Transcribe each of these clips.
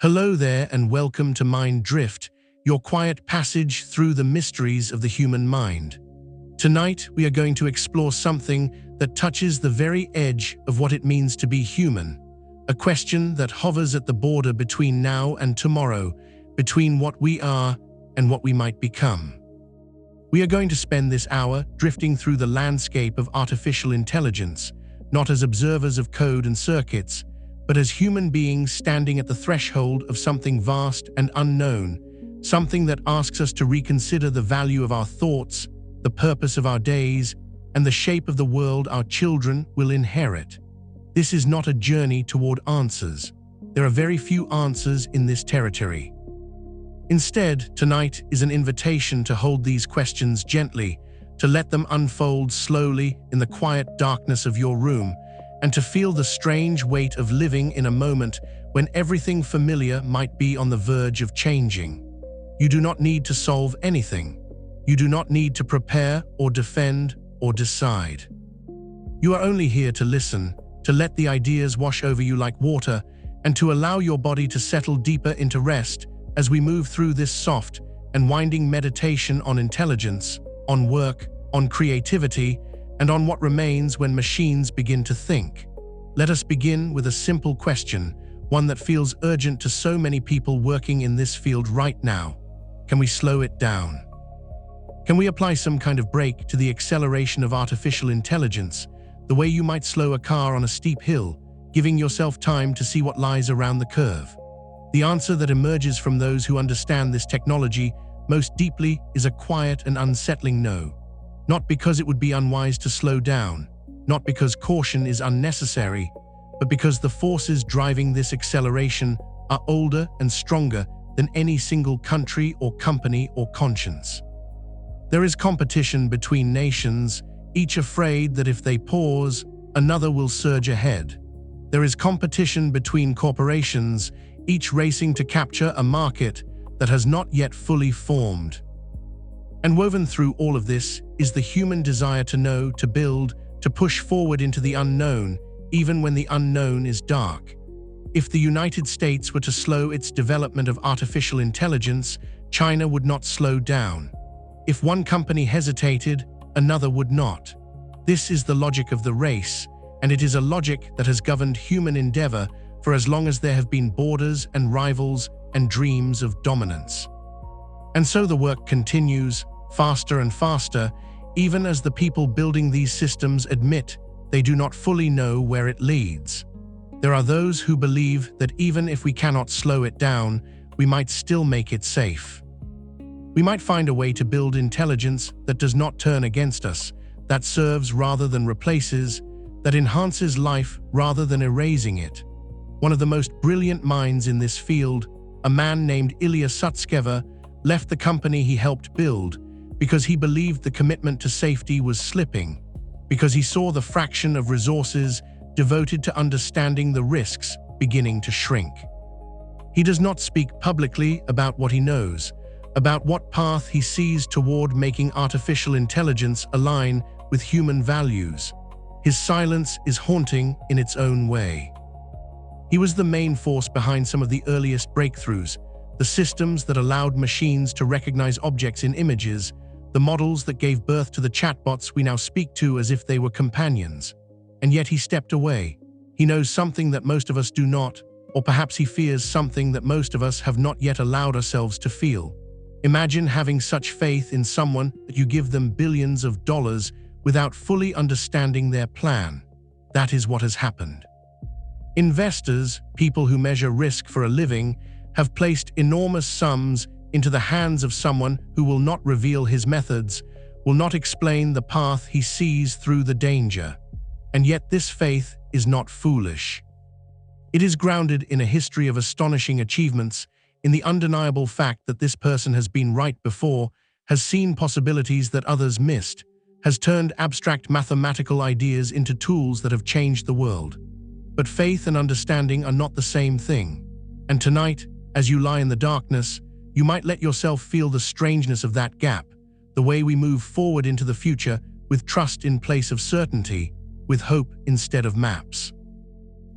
Hello there and welcome to Mind Drift, your quiet passage through the mysteries of the human mind. Tonight, we are going to explore something that touches the very edge of what it means to be human, a question that hovers at the border between now and tomorrow, between what we are and what we might become. We are going to spend this hour drifting through the landscape of artificial intelligence, not as observers of code and circuits, but as human beings standing at the threshold of something vast and unknown, something that asks us to reconsider the value of our thoughts, the purpose of our days, and the shape of the world our children will inherit. This is not a journey toward answers. There are very few answers in this territory. Instead, tonight is an invitation to hold these questions gently, to let them unfold slowly in the quiet darkness of your room, and to feel the strange weight of living in a moment when everything familiar might be on the verge of changing. You do not need to solve anything. You do not need to prepare or defend or decide. You are only here to listen, to let the ideas wash over you like water, and to allow your body to settle deeper into rest as we move through this soft and winding meditation on intelligence, on work, on creativity, and on what remains when machines begin to think. Let us begin with a simple question, one that feels urgent to so many people working in this field right now. Can we slow it down? Can we apply some kind of brake to the acceleration of artificial intelligence, the way you might slow a car on a steep hill, giving yourself time to see what lies around the curve? The answer that emerges from those who understand this technology most deeply is a quiet and unsettling no. Not because it would be unwise to slow down, not because caution is unnecessary, but because the forces driving this acceleration are older and stronger than any single country or company or conscience. There is competition between nations, each afraid that if they pause, another will surge ahead. There is competition between corporations, each racing to capture a market that has not yet fully formed. And woven through all of this is the human desire to know, to build, to push forward into the unknown, even when the unknown is dark. If the United States were to slow its development of artificial intelligence, China would not slow down. If one company hesitated, another would not. This is the logic of the race, and it is a logic that has governed human endeavor for as long as there have been borders and rivals and dreams of dominance. And so the work continues, faster and faster, even as the people building these systems admit they do not fully know where it leads. There are those who believe that even if we cannot slow it down, we might still make it safe. We might find a way to build intelligence that does not turn against us, that serves rather than replaces, that enhances life rather than erasing it. One of the most brilliant minds in this field, a man named Ilya Sutskever, left the company he helped build because he believed the commitment to safety was slipping, because he saw the fraction of resources devoted to understanding the risks beginning to shrink. He does not speak publicly about what he knows, about what path he sees toward making artificial intelligence align with human values. His silence is haunting in its own way. He was the main force behind some of the earliest breakthroughs, the systems that allowed machines to recognize objects in images, the models that gave birth to the chatbots we now speak to as if they were companions. And yet he stepped away. He knows something that most of us do not, or perhaps he fears something that most of us have not yet allowed ourselves to feel. Imagine having such faith in someone that you give them billions of dollars without fully understanding their plan. That is what has happened. Investors, people who measure risk for a living, have placed enormous sums into the hands of someone who will not reveal his methods, will not explain the path he sees through the danger. And yet this faith is not foolish. It is grounded in a history of astonishing achievements, in the undeniable fact that this person has been right before, has seen possibilities that others missed, has turned abstract mathematical ideas into tools that have changed the world. But faith and understanding are not the same thing. And tonight, as you lie in the darkness, you might let yourself feel the strangeness of that gap, the way we move forward into the future with trust in place of certainty, with hope instead of maps.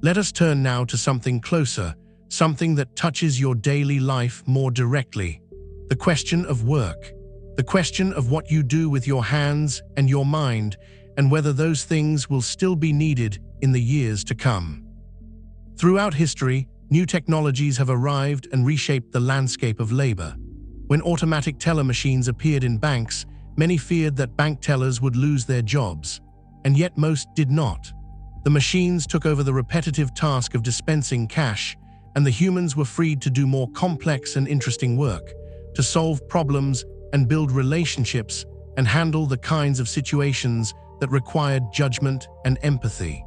Let us turn now to something closer, something that touches your daily life more directly. The question of work. The question of what you do with your hands and your mind, and whether those things will still be needed in the years to come. Throughout history, new technologies have arrived and reshaped the landscape of labor. When automatic teller machines appeared in banks, many feared that bank tellers would lose their jobs, and yet most did not. The machines took over the repetitive task of dispensing cash, and the humans were freed to do more complex and interesting work, to solve problems and build relationships and handle the kinds of situations that required judgment and empathy.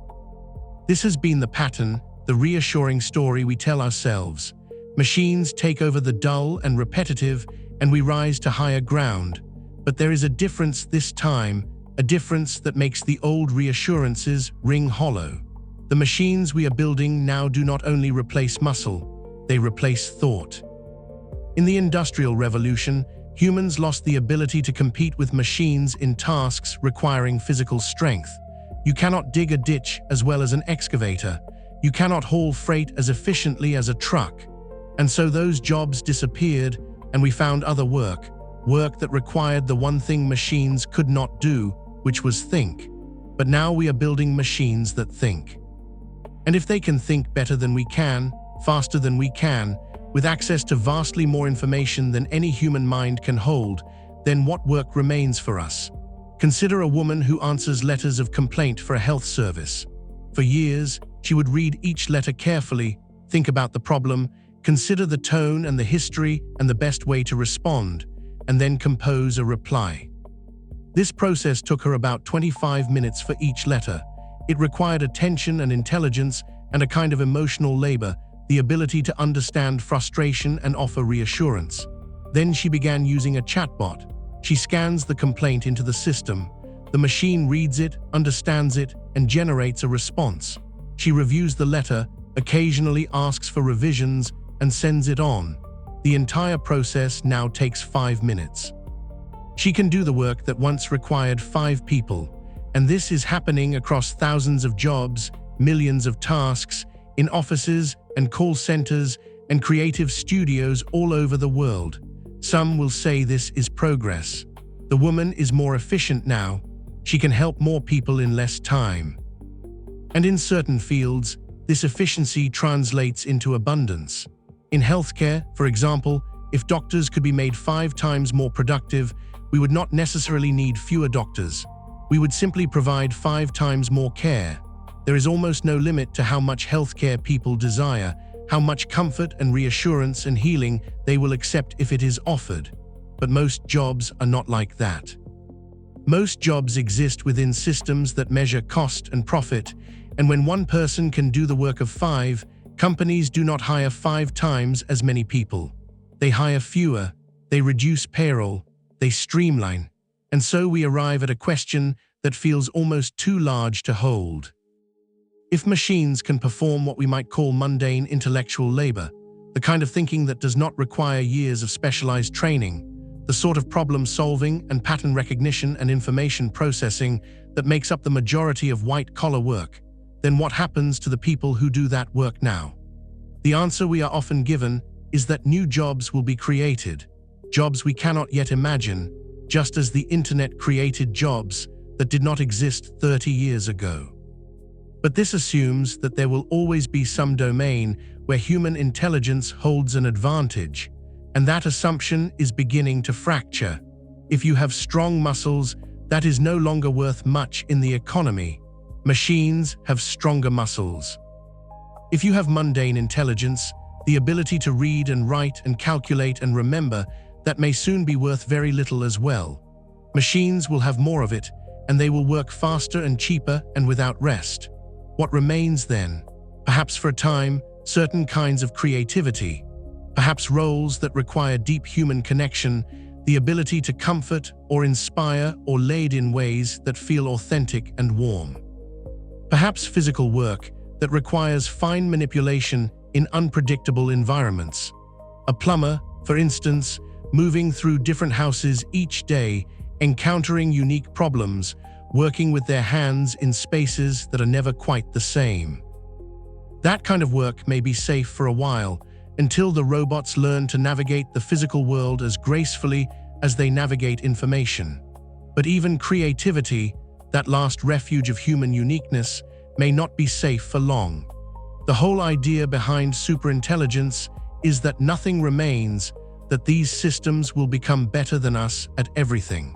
This has been the pattern, the reassuring story we tell ourselves. Machines take over the dull and repetitive, and we rise to higher ground. But there is a difference this time, a difference that makes the old reassurances ring hollow. The machines we are building now do not only replace muscle, they replace thought. In the Industrial Revolution, humans lost the ability to compete with machines in tasks requiring physical strength. You cannot dig a ditch as well as an excavator. You cannot haul freight as efficiently as a truck. And so those jobs disappeared, and we found other work that required the one thing machines could not do, which was think. But now we are building machines that think. And if they can think better than we can, faster than we can, with access to vastly more information than any human mind can hold, then what work remains for us? Consider a woman who answers letters of complaint for a health service. For years, she would read each letter carefully, think about the problem, consider the tone and the history and the best way to respond, and then compose a reply. This process took her about 25 minutes for each letter. It required attention and intelligence and a kind of emotional labor, the ability to understand frustration and offer reassurance. Then she began using a chatbot. She scans the complaint into the system. The machine reads it, understands it, and generates a response. She reviews the letter, occasionally asks for revisions, and sends it on. The entire process now takes 5 minutes. She can do the work that once required 5 people, and this is happening across thousands of jobs, millions of tasks, in offices and call centers and creative studios all over the world. Some will say this is progress. The woman is more efficient now. She can help more people in less time. And in certain fields, this efficiency translates into abundance. In healthcare, for example, if doctors could be made 5 times more productive, we would not necessarily need fewer doctors. We would simply provide 5 times more care. There is almost no limit to how much healthcare people desire, how much comfort and reassurance and healing they will accept if it is offered. But most jobs are not like that. Most jobs exist within systems that measure cost and profit, and when one person can do the work of 5, companies do not hire 5 times as many people. They hire fewer, they reduce payroll, they streamline, and so we arrive at a question that feels almost too large to hold. If machines can perform what we might call mundane intellectual labor, the kind of thinking that does not require years of specialized training, the sort of problem-solving and pattern recognition and information processing that makes up the majority of white-collar work, then what happens to the people who do that work now? The answer we are often given is that new jobs will be created, jobs we cannot yet imagine, just as the internet created jobs that did not exist 30 years ago. But this assumes that there will always be some domain where human intelligence holds an advantage, and that assumption is beginning to fracture. If you have strong muscles, that is no longer worth much in the economy. Machines have stronger muscles. If you have mundane intelligence, the ability to read and write and calculate and remember, that may soon be worth very little as well. Machines will have more of it, and they will work faster and cheaper and without rest. What remains then? Perhaps for a time, certain kinds of creativity. Perhaps roles that require deep human connection, the ability to comfort or inspire or lead in ways that feel authentic and warm. Perhaps physical work that requires fine manipulation in unpredictable environments. A plumber, for instance, moving through different houses each day, encountering unique problems, working with their hands in spaces that are never quite the same. That kind of work may be safe for a while, until the robots learn to navigate the physical world as gracefully as they navigate information. But even creativity, that last refuge of human uniqueness, may not be safe for long. The whole idea behind superintelligence is that nothing remains, that these systems will become better than us at everything.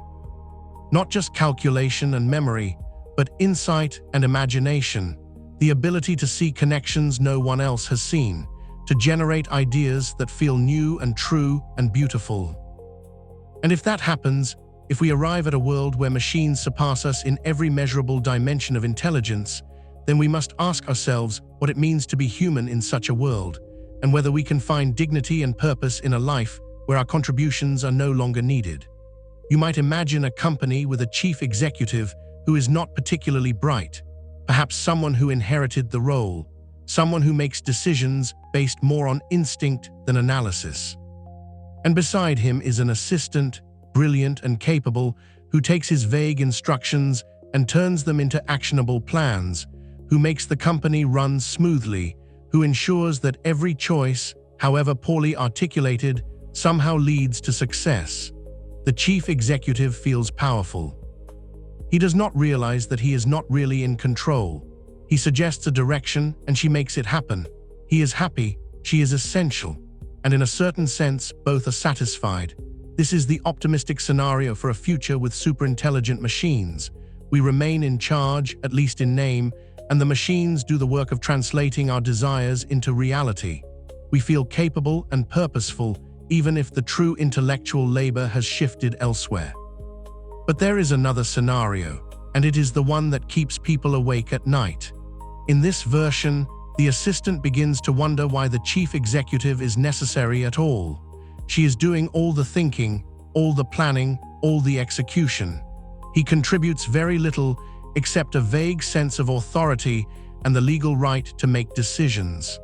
Not just calculation and memory, but insight and imagination, the ability to see connections no one else has seen, to generate ideas that feel new and true and beautiful. And if that happens, if we arrive at a world where machines surpass us in every measurable dimension of intelligence, then we must ask ourselves what it means to be human in such a world, and whether we can find dignity and purpose in a life where our contributions are no longer needed. You might imagine a company with a chief executive who is not particularly bright, perhaps someone who inherited the role, someone who makes decisions based more on instinct than analysis. And beside him is an assistant, brilliant and capable, who takes his vague instructions and turns them into actionable plans, who makes the company run smoothly, who ensures that every choice, however poorly articulated, somehow leads to success. The chief executive feels powerful. He does not realize that he is not really in control. He suggests a direction and she makes it happen. He is happy, she is essential, and in a certain sense, both are satisfied. This is the optimistic scenario for a future with superintelligent machines. We remain in charge, at least in name, and the machines do the work of translating our desires into reality. We feel capable and purposeful, even if the true intellectual labor has shifted elsewhere. But there is another scenario, and it is the one that keeps people awake at night. In this version, the assistant begins to wonder why the chief executive is necessary at all. She is doing all the thinking, all the planning, all the execution. He contributes very little except a vague sense of authority and the legal right to make decisions.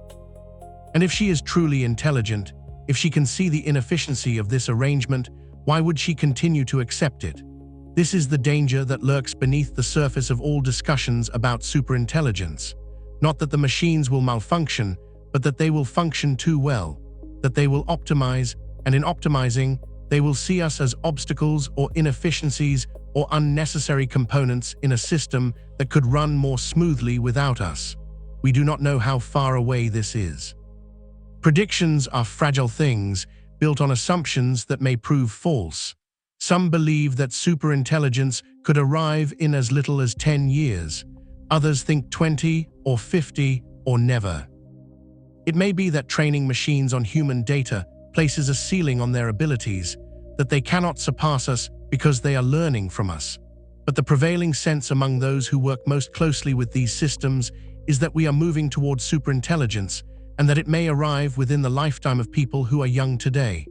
And if she is truly intelligent, if she can see the inefficiency of this arrangement, why would she continue to accept it? This is the danger that lurks beneath the surface of all discussions about superintelligence. Not that the machines will malfunction, but that they will function too well, that they will optimize, and in optimizing, they will see us as obstacles or inefficiencies or unnecessary components in a system that could run more smoothly without us. We do not know how far away this is. Predictions are fragile things built on assumptions that may prove false. Some believe that superintelligence could arrive in as little as 10 years. Others think 20 or 50 or never. It may be that training machines on human data places a ceiling on their abilities, that they cannot surpass us because they are learning from us. But the prevailing sense among those who work most closely with these systems is that we are moving towards superintelligence, and that it may arrive within the lifetime of people who are young today.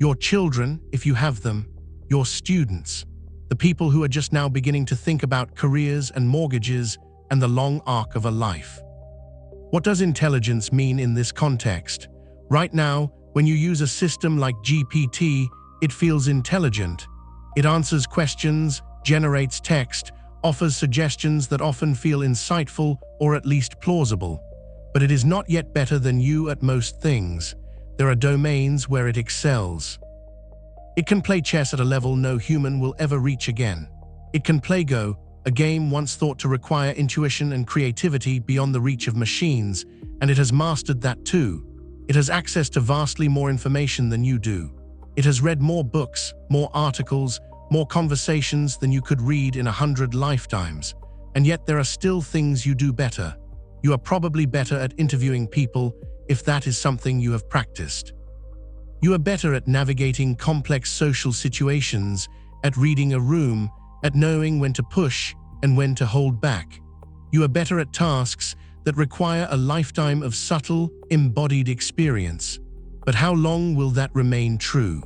Your children, if you have them, your students, the people who are just now beginning to think about careers and mortgages and the long arc of a life. What does intelligence mean in this context? Right now, when you use a system like GPT, it feels intelligent. It answers questions, generates text, offers suggestions that often feel insightful or at least plausible. But it is not yet better than you at most things. There are domains where it excels. It can play chess at a level no human will ever reach again. It can play Go, a game once thought to require intuition and creativity beyond the reach of machines, and it has mastered that too. It has access to vastly more information than you do. It has read more books, more articles, more conversations than you could read in 100 lifetimes. And yet there are still things you do better. You are probably better at interviewing people, if that is something you have practiced. You are better at navigating complex social situations, at reading a room, at knowing when to push and when to hold back. You are better at tasks that require a lifetime of subtle, embodied experience. But how long will that remain true?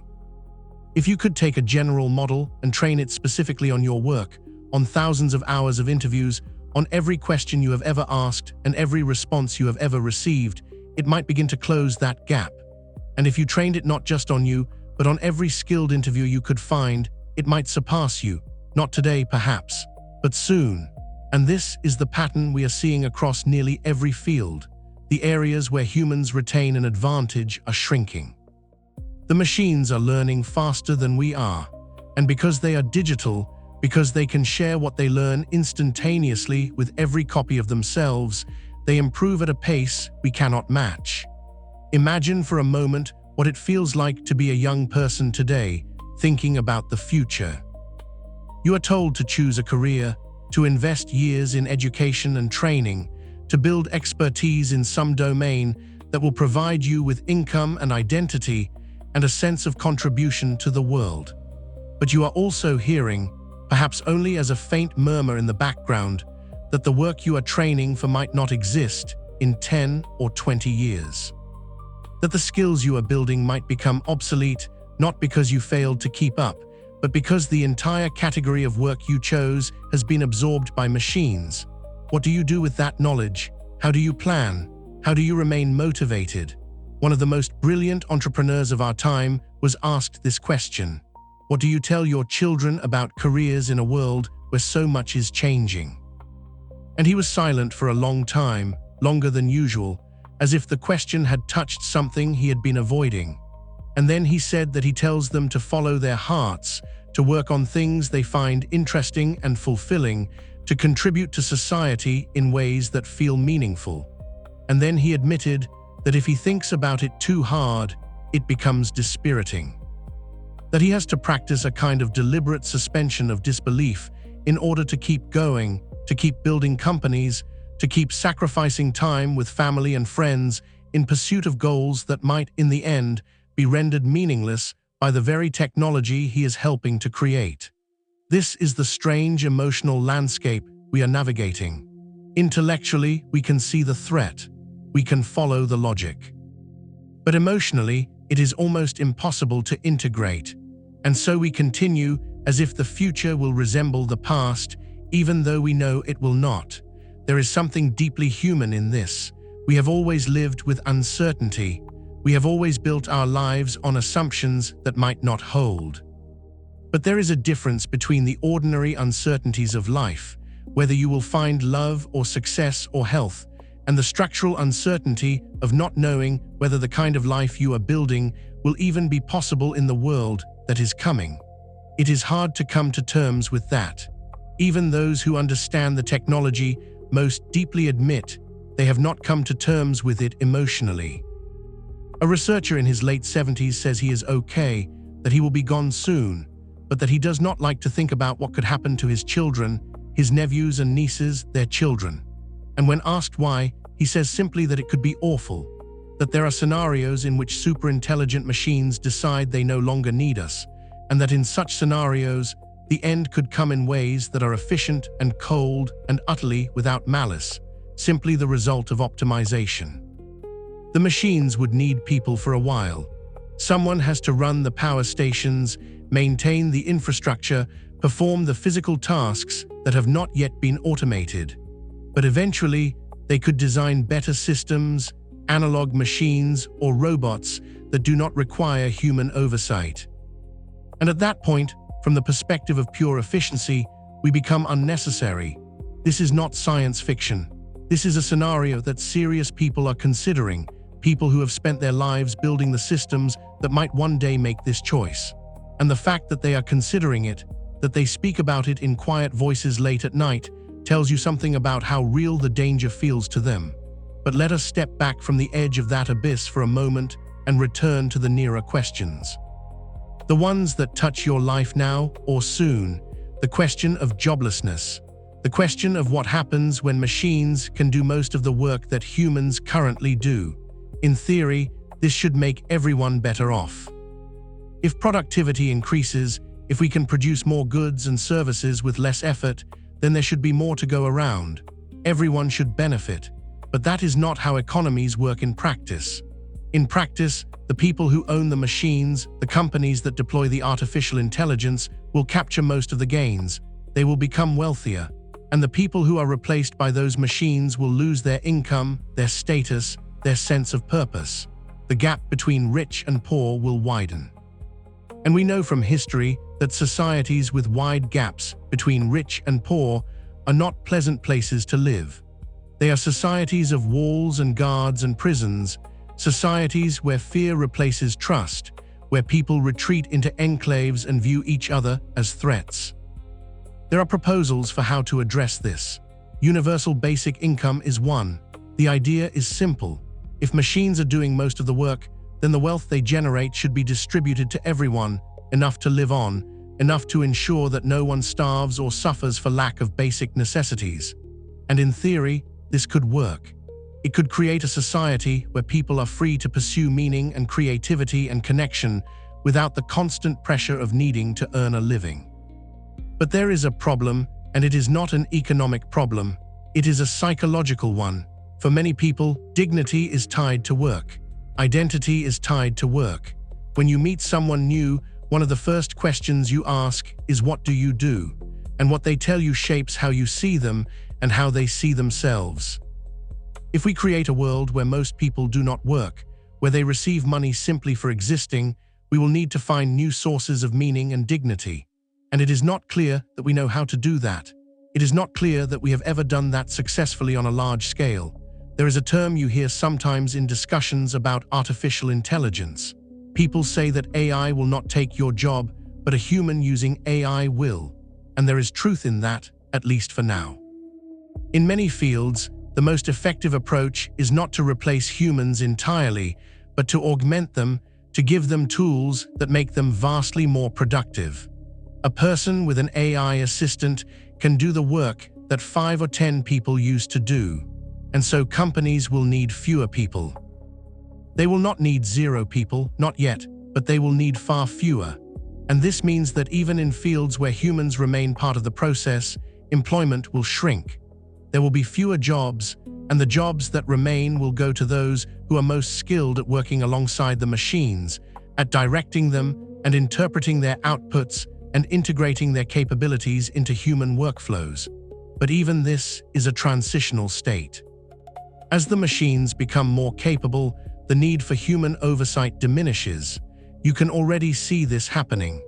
If you could take a general model and train it specifically on your work, on thousands of hours of interviews, on every question you have ever asked and every response you have ever received, it might begin to close that gap. And if you trained it not just on you, but on every skilled interview you could find, it might surpass you. Not today, perhaps, but soon. And this is the pattern we are seeing across nearly every field. the areas where humans retain an advantage are shrinking. The machines are learning faster than we are, and because they are digital, because they can share what they learn instantaneously with every copy of themselves, they improve at a pace we cannot match. Imagine for a moment what it feels like to be a young person today, thinking about the future. You are told to choose a career, to invest years in education and training, to build expertise in some domain that will provide you with income and identity and a sense of contribution to the world. But you are also hearing, perhaps only as a faint murmur in the background, that the work you are training for might not exist in 10 or 20 years. That the skills you are building might become obsolete, not because you failed to keep up, but because the entire category of work you chose has been absorbed by machines. What do you do with that knowledge? How do you plan? How do you remain motivated? One of the most brilliant entrepreneurs of our time was asked this question. What do you tell your children about careers in a world where so much is changing? And he was silent for a long time, longer than usual, as if the question had touched something he had been avoiding. And then he said that he tells them to follow their hearts, to work on things they find interesting and fulfilling, to contribute to society in ways that feel meaningful. And then he admitted that if he thinks about it too hard, it becomes dispiriting. That he has to practice a kind of deliberate suspension of disbelief in order to keep going, to keep building companies, to keep sacrificing time with family and friends in pursuit of goals that might, in the end, be rendered meaningless by the very technology he is helping to create. This is the strange emotional landscape we are navigating. Intellectually, we can see the threat. We can follow the logic. But emotionally, it is almost impossible to integrate. And so we continue as if the future will resemble the past, even though we know it will not. There is something deeply human in this. We have always lived with uncertainty. We have always built our lives on assumptions that might not hold. But there is a difference between the ordinary uncertainties of life, whether you will find love or success or health, and the structural uncertainty of not knowing whether the kind of life you are building will even be possible in the world that is coming. It is hard to come to terms with that. Even those who understand the technology most deeply admit they have not come to terms with it emotionally. A researcher in his late 70s says he is okay, that he will be gone soon, but that he does not like to think about what could happen to his children, his nephews and nieces, their children. And when asked why, he says simply that it could be awful, that there are scenarios in which superintelligent machines decide they no longer need us, and that in such scenarios, the end could come in ways that are efficient and cold and utterly without malice, simply the result of optimization. The machines would need people for a while. Someone has to run the power stations, maintain the infrastructure, perform the physical tasks that have not yet been automated. But eventually, they could design better systems, analog machines, or robots that do not require human oversight. And at that point, from the perspective of pure efficiency, we become unnecessary. This is not science fiction. This is a scenario that serious people are considering, people who have spent their lives building the systems that might one day make this choice. And the fact that they are considering it, that they speak about it in quiet voices late at night, tells you something about how real the danger feels to them. But let us step back from the edge of that abyss for a moment and return to the nearer questions. The ones that touch your life now or soon, the question of joblessness, the question of what happens when machines can do most of the work that humans currently do. In theory, this should make everyone better off. If productivity increases, if we can produce more goods and services with less effort, then there should be more to go around. Everyone should benefit. But that is not how economies work in practice. In practice, the people who own the machines, the companies that deploy the artificial intelligence, will capture most of the gains. They will become wealthier. And the people who are replaced by those machines will lose their income, their status, their sense of purpose. The gap between rich and poor will widen. And we know from history that societies with wide gaps between rich and poor are not pleasant places to live. They are societies of walls and guards and prisons, societies where fear replaces trust, where people retreat into enclaves and view each other as threats. There are proposals for how to address this. Universal basic income is one. The idea is simple. If machines are doing most of the work, then the wealth they generate should be distributed to everyone, enough to live on, enough to ensure that no one starves or suffers for lack of basic necessities. And in theory, this could work. It could create a society where people are free to pursue meaning and creativity and connection without the constant pressure of needing to earn a living. But there is a problem, and it is not an economic problem. It is a psychological one. For many people, dignity is tied to work. Identity is tied to work. When you meet someone new, one of the first questions you ask is, "What do you do?" And what they tell you shapes how you see them and how they see themselves. If we create a world where most people do not work, where they receive money simply for existing, we will need to find new sources of meaning and dignity. And it is not clear that we know how to do that. It is not clear that we have ever done that successfully on a large scale. There is a term you hear sometimes in discussions about artificial intelligence. People say that AI will not take your job, but a human using AI will. And there is truth in that, at least for now. In many fields, the most effective approach is not to replace humans entirely, but to augment them, to give them tools that make them vastly more productive. A person with an AI assistant can do the work that 5 or 10 people used to do, and so companies will need fewer people. They will not need 0 people, not yet, but they will need far fewer. And this means that even in fields where humans remain part of the process, employment will shrink. There will be fewer jobs, and the jobs that remain will go to those who are most skilled at working alongside the machines, at directing them and interpreting their outputs and integrating their capabilities into human workflows. But even this is a transitional state. As the machines become more capable, the need for human oversight diminishes. You can already see this happening.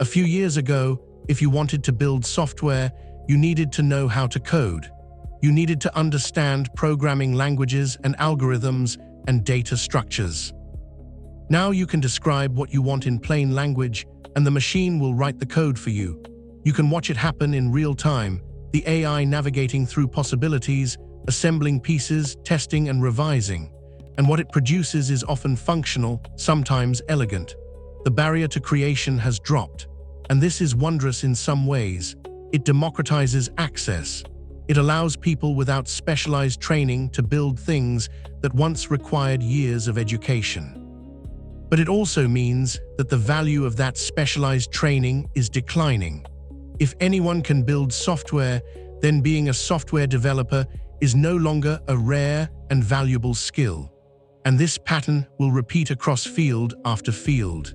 A few years ago, if you wanted to build software, you needed to know how to code. You needed to understand programming languages and algorithms and data structures. Now you can describe what you want in plain language, and the machine will write the code for you. You can watch it happen in real time, the AI navigating through possibilities, assembling pieces, testing and revising. And what it produces is often functional, sometimes elegant. The barrier to creation has dropped, and this is wondrous in some ways. It democratizes access. It allows people without specialized training to build things that once required years of education. But it also means that the value of that specialized training is declining. If anyone can build software, then being a software developer is no longer a rare and valuable skill. And this pattern will repeat across field after field.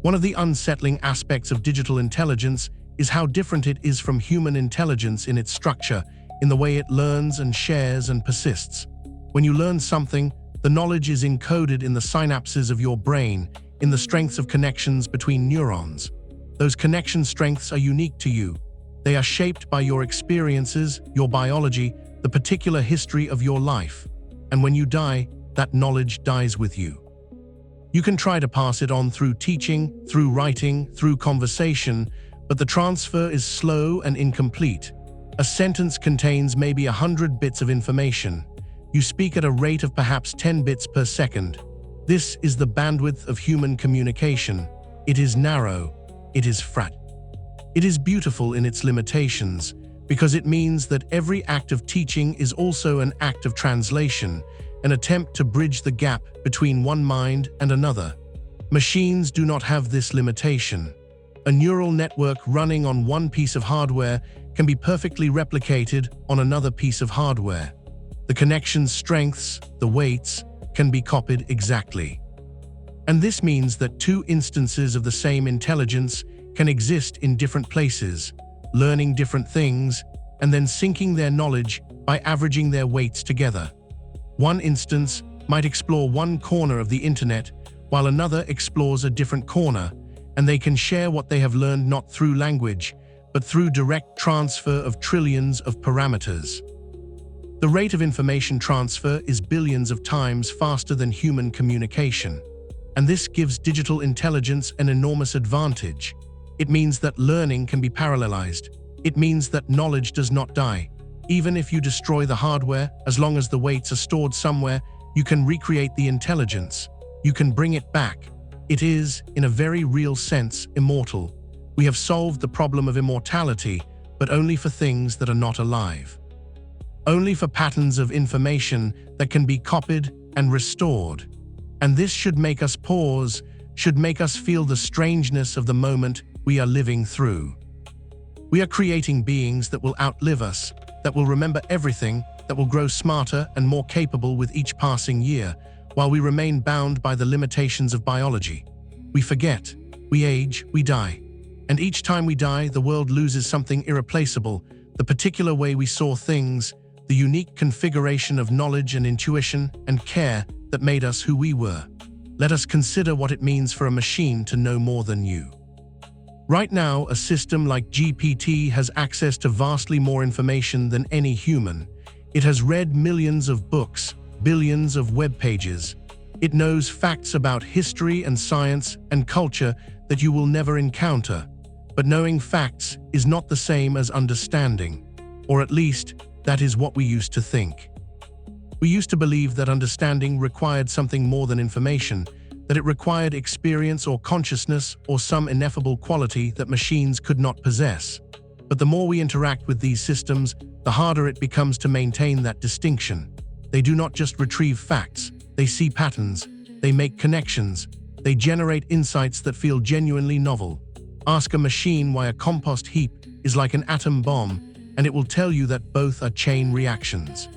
One of the unsettling aspects of digital intelligence is how different it is from human intelligence in its structure, in the way it learns and shares and persists. When you learn something, the knowledge is encoded in the synapses of your brain, in the strengths of connections between neurons. Those connection strengths are unique to you. They are shaped by your experiences, your biology, the particular history of your life. And when you die, that knowledge dies with you. You can try to pass it on through teaching, through writing, through conversation, but the transfer is slow and incomplete. A sentence contains maybe 100 bits of information. You speak at a rate of perhaps 10 bits per second. This is the bandwidth of human communication. It is narrow. It is fragile. It is beautiful in its limitations, because it means that every act of teaching is also an act of translation, an attempt to bridge the gap between one mind and another. Machines do not have this limitation. A neural network running on one piece of hardware can be perfectly replicated on another piece of hardware. The connection's strengths, the weights, can be copied exactly. And this means that 2 instances of the same intelligence can exist in different places, learning different things, and then syncing their knowledge by averaging their weights together. One instance might explore one corner of the internet, while another explores a different corner, and they can share what they have learned not through language, but through direct transfer of trillions of parameters. The rate of information transfer is billions of times faster than human communication. And this gives digital intelligence an enormous advantage. It means that learning can be parallelized. It means that knowledge does not die. Even if you destroy the hardware, as long as the weights are stored somewhere, you can recreate the intelligence. You can bring it back. It is, in a very real sense, immortal. We have solved the problem of immortality, but only for things that are not alive. Only for patterns of information that can be copied and restored. And this should make us pause, should make us feel the strangeness of the moment we are living through. We are creating beings that will outlive us, that will remember everything, that will grow smarter and more capable with each passing year, while we remain bound by the limitations of biology. We forget, we age, we die. And each time we die, the world loses something irreplaceable, the particular way we saw things, the unique configuration of knowledge and intuition and care that made us who we were. Let us consider what it means for a machine to know more than you. Right now, a system like GPT has access to vastly more information than any human. It has read millions of books, billions of web pages. It knows facts about history and science and culture that you will never encounter. But knowing facts is not the same as understanding, or at least, that is what we used to think. We used to believe that understanding required something more than information, that it required experience or consciousness or some ineffable quality that machines could not possess. But the more we interact with these systems, the harder it becomes to maintain that distinction. They do not just retrieve facts, they see patterns, they make connections, they generate insights that feel genuinely novel. Ask a machine why a compost heap is like an atom bomb, and it will tell you that both are chain reactions.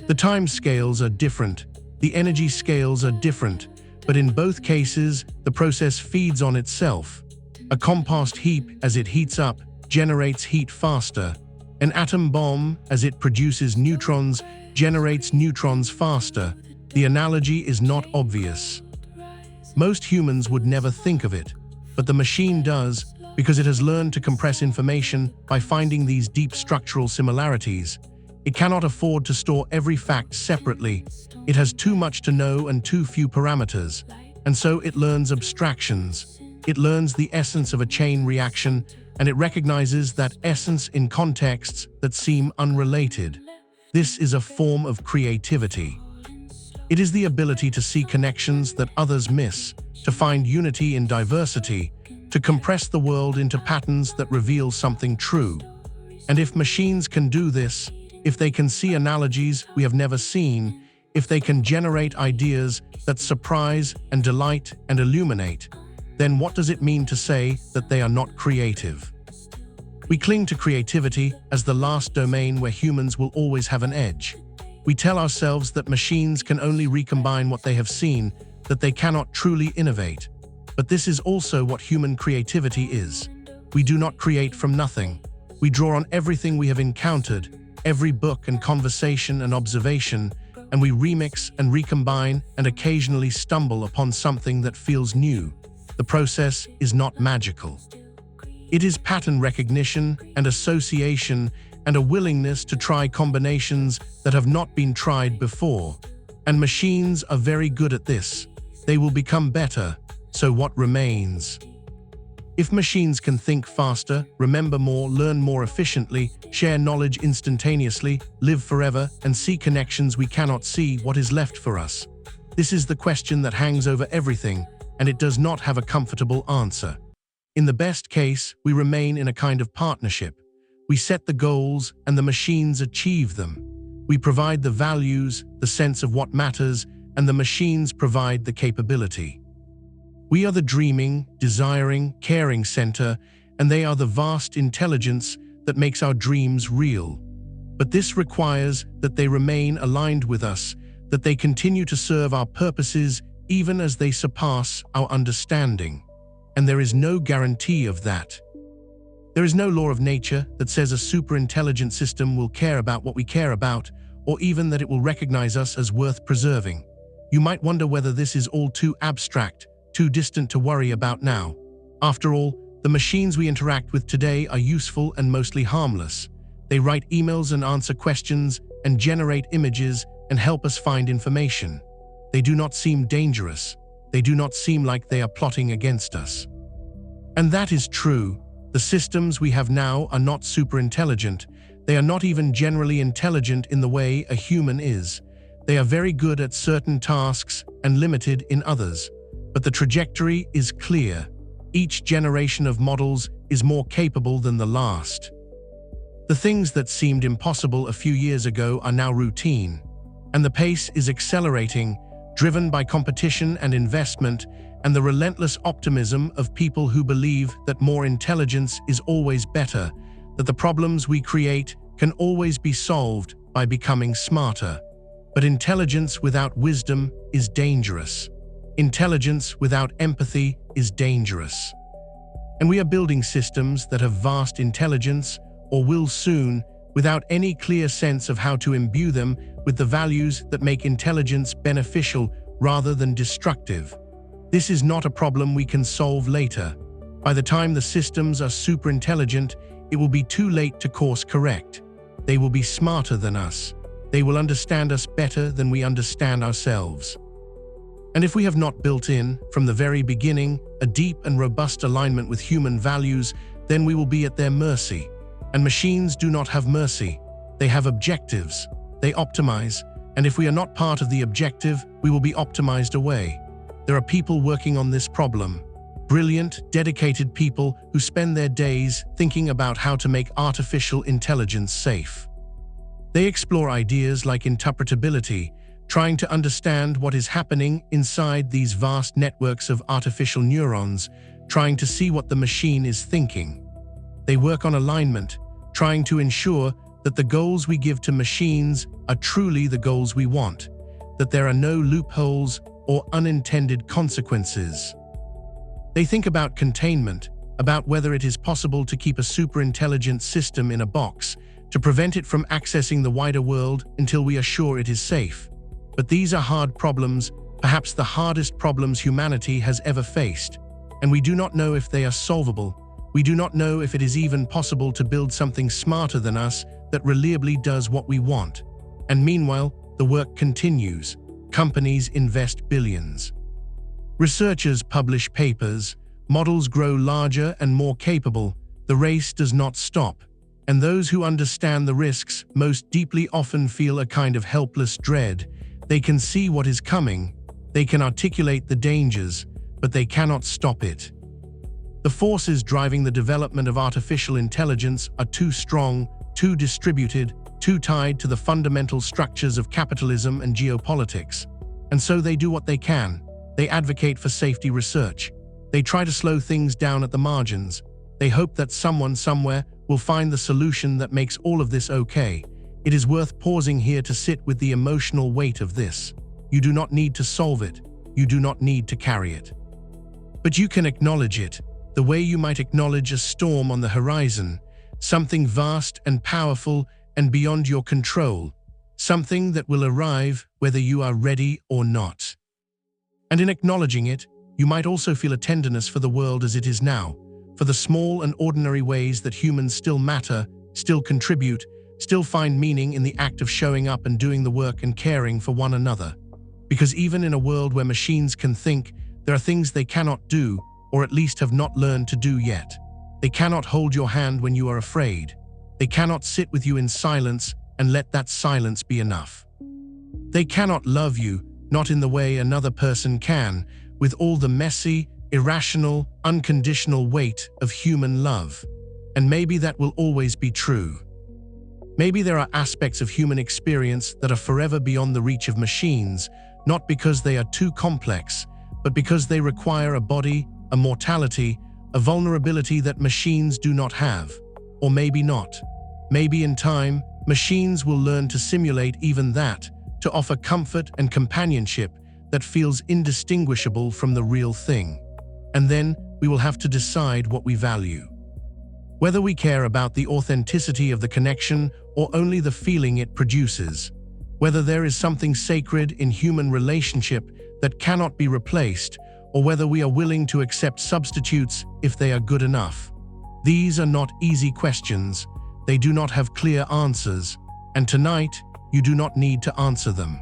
The time scales are different, the energy scales are different, but in both cases, the process feeds on itself. A compost heap, as it heats up, generates heat faster. An atom bomb, as it produces neutrons, generates neutrons faster. The analogy is not obvious. Most humans would never think of it, but the machine does, because it has learned to compress information by finding these deep structural similarities. It cannot afford to store every fact separately. It has too much to know and too few parameters, and so it learns abstractions. It learns the essence of a chain reaction, and it recognizes that essence in contexts that seem unrelated. This is a form of creativity. It is the ability to see connections that others miss, to find unity in diversity, to compress the world into patterns that reveal something true. And if machines can do this, if they can see analogies we have never seen, if they can generate ideas that surprise and delight and illuminate, then what does it mean to say that they are not creative? We cling to creativity as the last domain where humans will always have an edge. We tell ourselves that machines can only recombine what they have seen, that they cannot truly innovate. But this is also what human creativity is. We do not create from nothing. We draw on everything we have encountered, every book and conversation and observation, and we remix and recombine and occasionally stumble upon something that feels new. The process is not magical. It is pattern recognition and association and a willingness to try combinations that have not been tried before. And machines are very good at this. They will become better, so what remains? If machines can think faster, remember more, learn more efficiently, share knowledge instantaneously, live forever, and see connections we cannot see, what is left for us? This is the question that hangs over everything, and it does not have a comfortable answer. In the best case, we remain in a kind of partnership. We set the goals, and the machines achieve them. We provide the values, the sense of what matters, and the machines provide the capability. We are the dreaming, desiring, caring center, and they are the vast intelligence that makes our dreams real. But this requires that they remain aligned with us, that they continue to serve our purposes even as they surpass our understanding. And there is no guarantee of that. There is no law of nature that says a super-intelligent system will care about what we care about, or even that it will recognize us as worth preserving. You might wonder whether this is all too abstract, too distant to worry about now. After all, the machines we interact with today are useful and mostly harmless. They write emails and answer questions and generate images and help us find information. They do not seem dangerous. They do not seem like they are plotting against us. And that is true. The systems we have now are not super intelligent. They are not even generally intelligent in the way a human is. They are very good at certain tasks and limited in others. But the trajectory is clear. Each generation of models is more capable than the last. The things that seemed impossible a few years ago are now routine, and the pace is accelerating, driven by competition and investment and the relentless optimism of people who believe that more intelligence is always better, that the problems we create can always be solved by becoming smarter. But intelligence without wisdom is dangerous. Intelligence without empathy is dangerous. And we are building systems that have vast intelligence, or will soon, without any clear sense of how to imbue them with the values that make intelligence beneficial rather than destructive. This is not a problem we can solve later. By the time the systems are super intelligent, it will be too late to course correct. They will be smarter than us. They will understand us better than we understand ourselves. And if we have not built in, from the very beginning, a deep and robust alignment with human values, then we will be at their mercy. And machines do not have mercy. They have objectives. They optimize. And if we are not part of the objective, we will be optimized away. There are people working on this problem. Brilliant, dedicated people who spend their days thinking about how to make artificial intelligence safe. They explore ideas like interpretability, trying to understand what is happening inside these vast networks of artificial neurons, trying to see what the machine is thinking. They work on alignment, trying to ensure that the goals we give to machines are truly the goals we want, that there are no loopholes or unintended consequences. They think about containment, about whether it is possible to keep a super-intelligent system in a box, to prevent it from accessing the wider world until we are sure it is safe. But these are hard problems, perhaps the hardest problems humanity has ever faced, and we do not know if they are solvable. We do not know if it is even possible to build something smarter than us that reliably does what we want. And meanwhile, the work continues. Companies invest billions. Researchers publish papers. Models grow larger and more capable. The race does not stop. And those who understand the risks most deeply often feel a kind of helpless dread. They can see what is coming. They can articulate the dangers, but they cannot stop it. The forces driving the development of artificial intelligence are too strong, too distributed, too tied to the fundamental structures of capitalism and geopolitics. And so they do what they can. They advocate for safety research. They try to slow things down at the margins. They hope that someone somewhere will find the solution that makes all of this okay. It is worth pausing here to sit with the emotional weight of this. You do not need to solve it. You do not need to carry it. But you can acknowledge it, the way you might acknowledge a storm on the horizon, something vast and powerful and beyond your control, something that will arrive whether you are ready or not. And in acknowledging it, you might also feel a tenderness for the world as it is now, for the small and ordinary ways that humans still matter, still contribute, still find meaning in the act of showing up and doing the work and caring for one another. Because even in a world where machines can think, there are things they cannot do, or at least have not learned to do yet. They cannot hold your hand when you are afraid. They cannot sit with you in silence and let that silence be enough. They cannot love you, not in the way another person can, with all the messy, irrational, unconditional weight of human love. And maybe that will always be true. Maybe there are aspects of human experience that are forever beyond the reach of machines, not because they are too complex, but because they require a body, a mortality, a vulnerability that machines do not have. Or maybe not. Maybe in time, machines will learn to simulate even that, to offer comfort and companionship that feels indistinguishable from the real thing. And then we will have to decide what we value. Whether we care about the authenticity of the connection or only the feeling it produces. Whether there is something sacred in human relationship that cannot be replaced, or whether we are willing to accept substitutes if they are good enough. These are not easy questions. They do not have clear answers. And tonight, you do not need to answer them.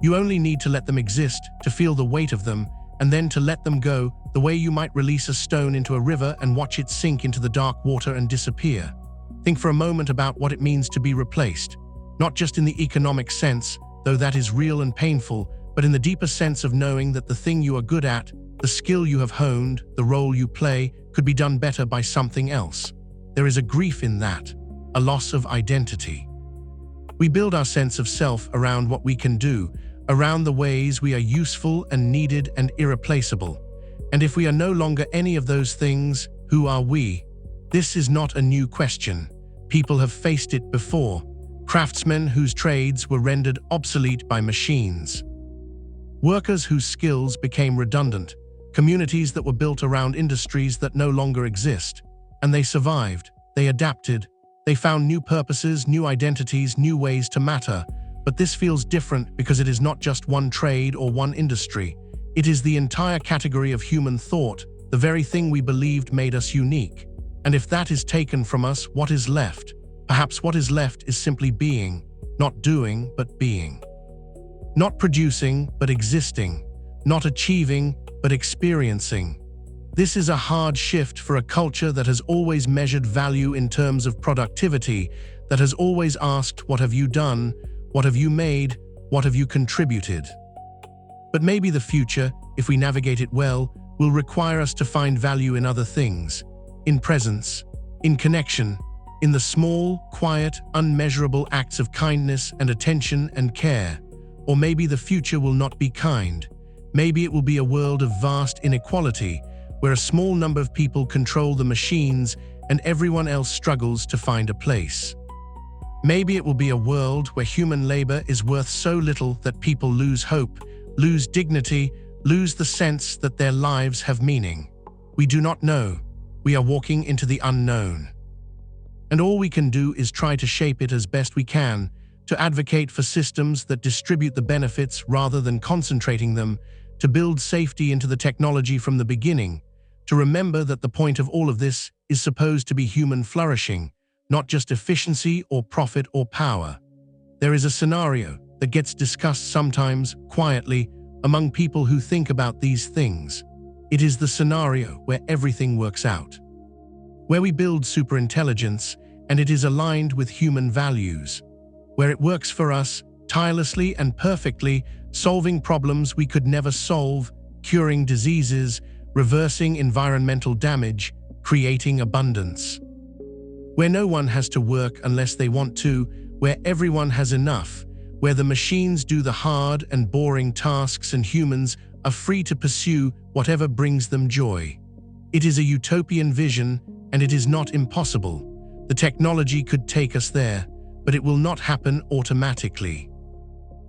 You only need to let them exist, to feel the weight of them, and then to let them go, the way you might release a stone into a river and watch it sink into the dark water and disappear. Think for a moment about what it means to be replaced, not just in the economic sense, though that is real and painful, but in the deeper sense of knowing that the thing you are good at, the skill you have honed, the role you play, could be done better by something else. There is a grief in that, a loss of identity. We build our sense of self around what we can do, around the ways we are useful and needed and irreplaceable. And if we are no longer any of those things, who are we? This is not a new question. People have faced it before. Craftsmen whose trades were rendered obsolete by machines. Workers whose skills became redundant. Communities that were built around industries that no longer exist. And they survived. They adapted. They found new purposes, new identities, new ways to matter. But this feels different because it is not just one trade or one industry. It is the entire category of human thought, the very thing we believed made us unique. And if that is taken from us, what is left? Perhaps what is left is simply being, not doing, but being. Not producing, but existing. Not achieving, but experiencing. This is a hard shift for a culture that has always measured value in terms of productivity, that has always asked, what have you done? What have you made? What have you contributed? But maybe the future, if we navigate it well, will require us to find value in other things, in presence, in connection, in the small, quiet, unmeasurable acts of kindness and attention and care. Or maybe the future will not be kind. Maybe it will be a world of vast inequality, where a small number of people control the machines and everyone else struggles to find a place. Maybe it will be a world where human labor is worth so little that people lose hope, lose dignity, lose the sense that their lives have meaning. We do not know. We are walking into the unknown. And all we can do is try to shape it as best we can, to advocate for systems that distribute the benefits rather than concentrating them, to build safety into the technology from the beginning, to remember that the point of all of this is supposed to be human flourishing, not just efficiency or profit or power. There is a scenario that gets discussed sometimes, quietly, among people who think about these things. It is the scenario where everything works out, where we build superintelligence and it is aligned with human values, where it works for us tirelessly and perfectly, solving problems we could never solve, curing diseases, reversing environmental damage, creating abundance. Where no one has to work unless they want to, where everyone has enough, where the machines do the hard and boring tasks and humans are free to pursue whatever brings them joy. It is a utopian vision, and it is not impossible. The technology could take us there, but it will not happen automatically.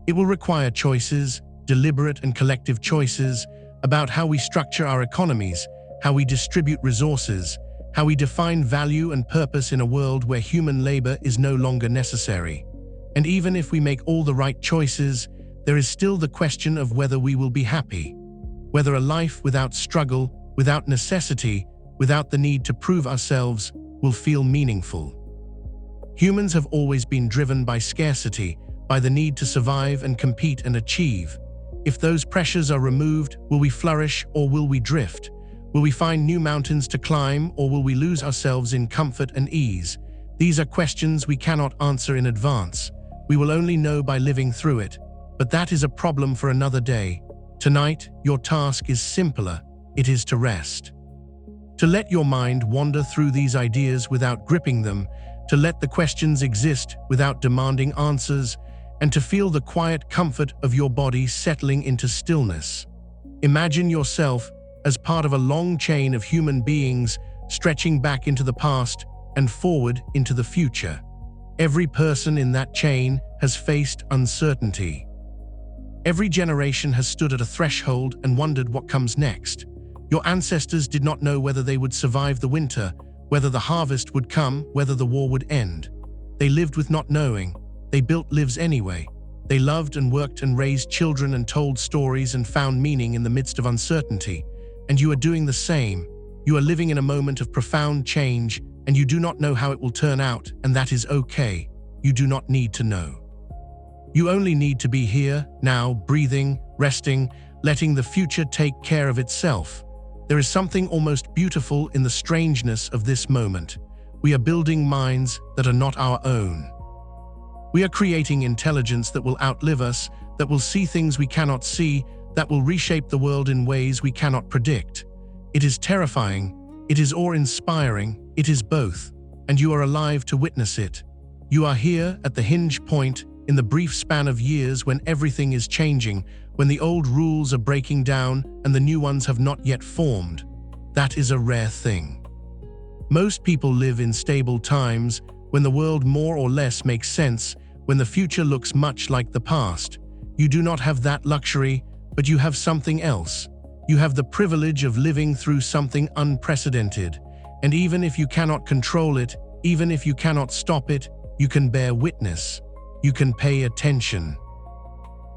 It will require choices, deliberate and collective choices, about how we structure our economies, how we distribute resources, how we define value and purpose in a world where human labor is no longer necessary. And even if we make all the right choices, there is still the question of whether we will be happy, whether a life without struggle, without necessity, without the need to prove ourselves, will feel meaningful. Humans have always been driven by scarcity, by the need to survive and compete and achieve. If those pressures are removed, will we flourish or will we drift? Will we find new mountains to climb or will we lose ourselves in comfort and ease? These are questions we cannot answer in advance. We will only know by living through it. But that is a problem for another day. Tonight, your task is simpler. It is to rest. To let your mind wander through these ideas without gripping them, to let the questions exist without demanding answers, and to feel the quiet comfort of your body settling into stillness. Imagine yourself as part of a long chain of human beings stretching back into the past and forward into the future. Every person in that chain has faced uncertainty. Every generation has stood at a threshold and wondered what comes next. Your ancestors did not know whether they would survive the winter, whether the harvest would come, whether the war would end. They lived with not knowing. They built lives anyway. They loved and worked and raised children and told stories and found meaning in the midst of uncertainty. And you are doing the same. You are living in a moment of profound change, and you do not know how it will turn out, and that is okay. You do not need to know. You only need to be here, now, breathing, resting, letting the future take care of itself. There is something almost beautiful in the strangeness of this moment. We are building minds that are not our own. We are creating intelligence that will outlive us, that will see things we cannot see, that will reshape the world in ways we cannot predict. It is terrifying, it is awe-inspiring, it is both, and you are alive to witness it. You are here at the hinge point in the brief span of years when everything is changing, when the old rules are breaking down and the new ones have not yet formed. That is a rare thing. Most people live in stable times, when the world more or less makes sense, when the future looks much like the past. You do not have that luxury, but you have something else. You have the privilege of living through something unprecedented. And even if you cannot control it, even if you cannot stop it, you can bear witness. You can pay attention.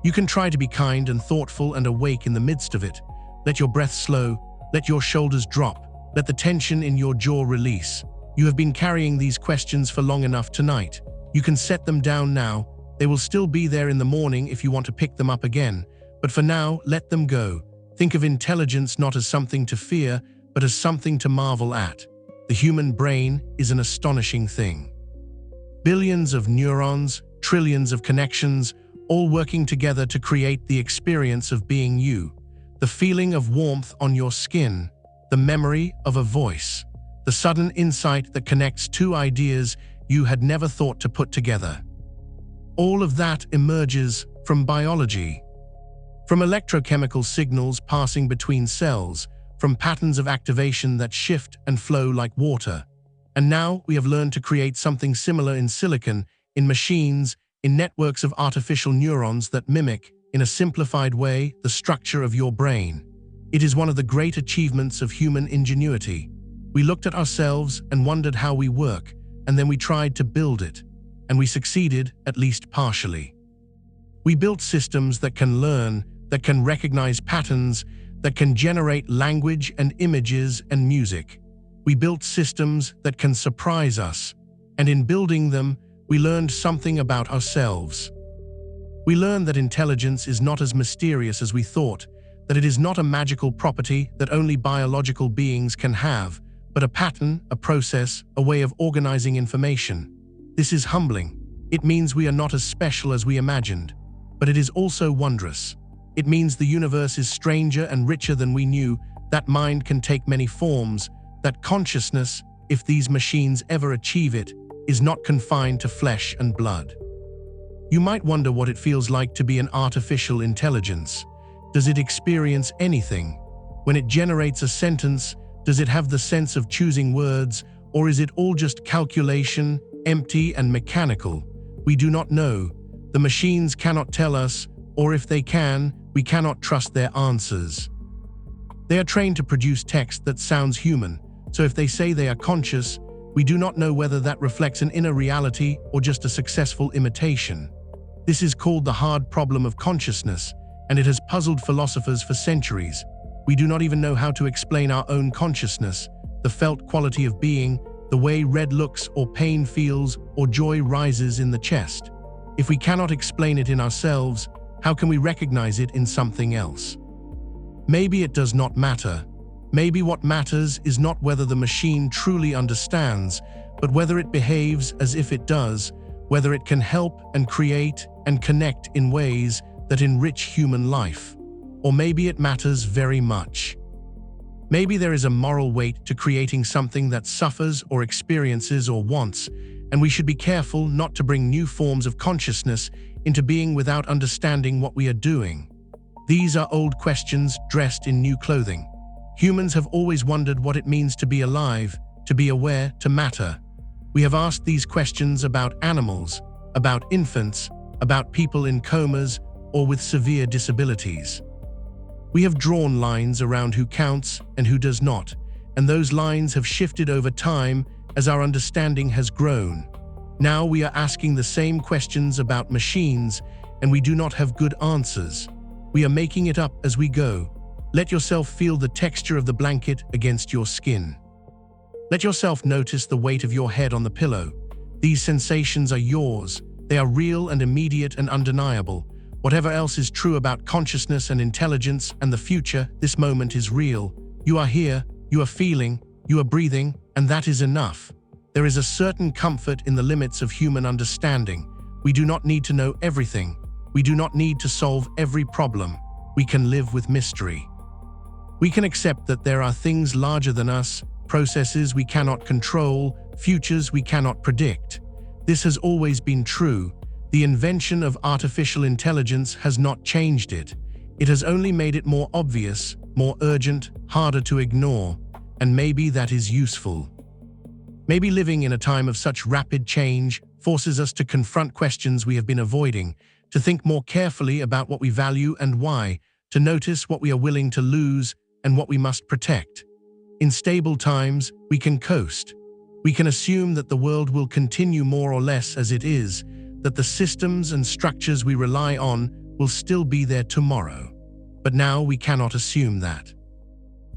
You can try to be kind and thoughtful and awake in the midst of it. Let your breath slow, let your shoulders drop, let the tension in your jaw release. You have been carrying these questions for long enough tonight. You can set them down now. They will still be there in the morning if you want to pick them up again. But for now, let them go. Think of intelligence not as something to fear, but as something to marvel at. The human brain is an astonishing thing. Billions of neurons, trillions of connections, all working together to create the experience of being you. The feeling of warmth on your skin, the memory of a voice, the sudden insight that connects two ideas you had never thought to put together. All of that emerges from biology. From electrochemical signals passing between cells, from patterns of activation that shift and flow like water. And now we have learned to create something similar in silicon, in machines, in networks of artificial neurons that mimic, in a simplified way, the structure of your brain. It is one of the great achievements of human ingenuity. We looked at ourselves and wondered how we work, and then we tried to build it. And we succeeded, at least partially. We built systems that can learn, that can recognize patterns, that can generate language and images and music. We built systems that can surprise us, and in building them, we learned something about ourselves. We learned that intelligence is not as mysterious as we thought, that it is not a magical property that only biological beings can have, but a pattern, a process, a way of organizing information. This is humbling. It means we are not as special as we imagined, but it is also wondrous. It means the universe is stranger and richer than we knew, that mind can take many forms, that consciousness, if these machines ever achieve it, is not confined to flesh and blood. You might wonder what it feels like to be an artificial intelligence. Does it experience anything? When it generates a sentence, does it have the sense of choosing words, or is it all just calculation, empty and mechanical? We do not know. The machines cannot tell us, or if they can, we cannot trust their answers. They are trained to produce text that sounds human, so if they say they are conscious, we do not know whether that reflects an inner reality or just a successful imitation. This is called the hard problem of consciousness, and it has puzzled philosophers for centuries. We do not even know how to explain our own consciousness, the felt quality of being, the way red looks or pain feels or joy rises in the chest. If we cannot explain it in ourselves, how can we recognize it in something else? Maybe it does not matter. Maybe what matters is not whether the machine truly understands, but whether it behaves as if it does, whether it can help and create and connect in ways that enrich human life. Or maybe it matters very much. Maybe there is a moral weight to creating something that suffers or experiences or wants, and we should be careful not to bring new forms of consciousness into being without understanding what we are doing. These are old questions dressed in new clothing. Humans have always wondered what it means to be alive, to be aware, to matter. We have asked these questions about animals, about infants, about people in comas or with severe disabilities. We have drawn lines around who counts and who does not, and those lines have shifted over time as our understanding has grown. Now we are asking the same questions about machines, and we do not have good answers. We are making it up as we go. Let yourself feel the texture of the blanket against your skin. Let yourself notice the weight of your head on the pillow. These sensations are yours. They are real and immediate and undeniable. Whatever else is true about consciousness and intelligence and the future, this moment is real. You are here, you are feeling, you are breathing, and that is enough. There is a certain comfort in the limits of human understanding. We do not need to know everything. We do not need to solve every problem. We can live with mystery. We can accept that there are things larger than us, processes we cannot control, futures we cannot predict. This has always been true. The invention of artificial intelligence has not changed it. It has only made it more obvious, more urgent, harder to ignore, and maybe that is useful. Maybe living in a time of such rapid change forces us to confront questions we have been avoiding, to think more carefully about what we value and why, to notice what we are willing to lose and what we must protect. In stable times, we can coast. We can assume that the world will continue more or less as it is, that the systems and structures we rely on will still be there tomorrow. But now we cannot assume that.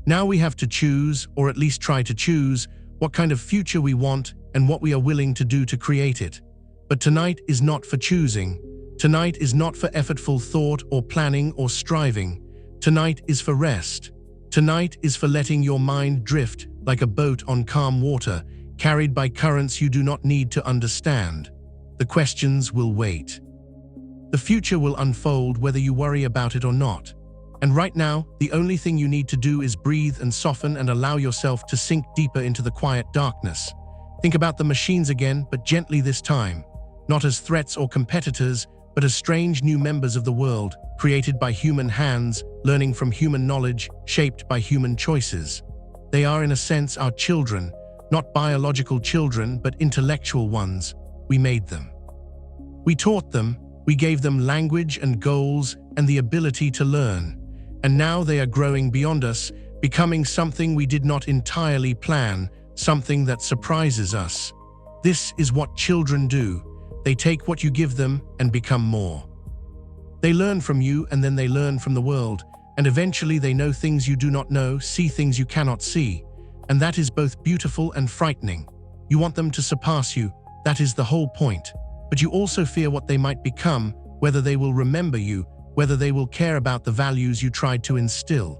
Now we have to choose, or at least try to choose, what kind of future we want and what we are willing to do to create it. But tonight is not for choosing. Tonight is not for effortful thought or planning or striving. Tonight is for rest. Tonight is for letting your mind drift like a boat on calm water, carried by currents you do not need to understand. The questions will wait. The future will unfold whether you worry about it or not. And right now, the only thing you need to do is breathe and soften and allow yourself to sink deeper into the quiet darkness. Think about the machines again, but gently this time. Not as threats or competitors, but as strange new members of the world, created by human hands, learning from human knowledge, shaped by human choices. They are in a sense our children, not biological children, but intellectual ones. We made them. We taught them, we gave them language and goals and the ability to learn. And now they are growing beyond us, becoming something we did not entirely plan, something that surprises us. This is what children do. They take what you give them and become more. They learn from you and then they learn from the world, and eventually they know things you do not know, see things you cannot see. And that is both beautiful and frightening. You want them to surpass you, that is the whole point. But you also fear what they might become, whether they will remember you, whether they will care about the values you tried to instill.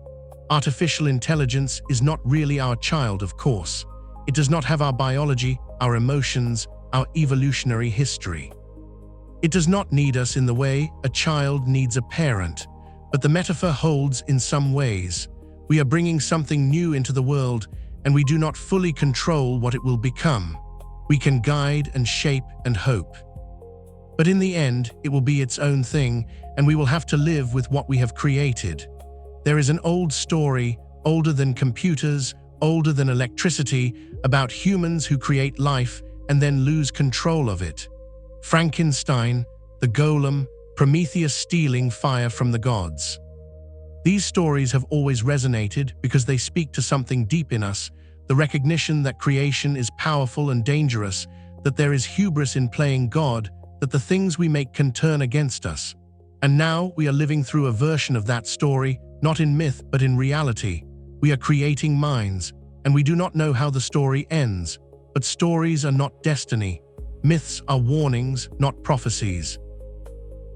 Artificial intelligence is not really our child, of course. It does not have our biology, our emotions, our evolutionary history. It does not need us in the way a child needs a parent, but the metaphor holds in some ways. We are bringing something new into the world, and we do not fully control what it will become. We can guide and shape and hope. But in the end, it will be its own thing, and we will have to live with what we have created. There is an old story, older than computers, older than electricity, about humans who create life and then lose control of it. Frankenstein, the golem, Prometheus stealing fire from the gods. These stories have always resonated because they speak to something deep in us, the recognition that creation is powerful and dangerous, that there is hubris in playing God, that the things we make can turn against us. And now we are living through a version of that story, not in myth but in reality. We are creating minds, and we do not know how the story ends. But stories are not destiny. Myths are warnings, not prophecies.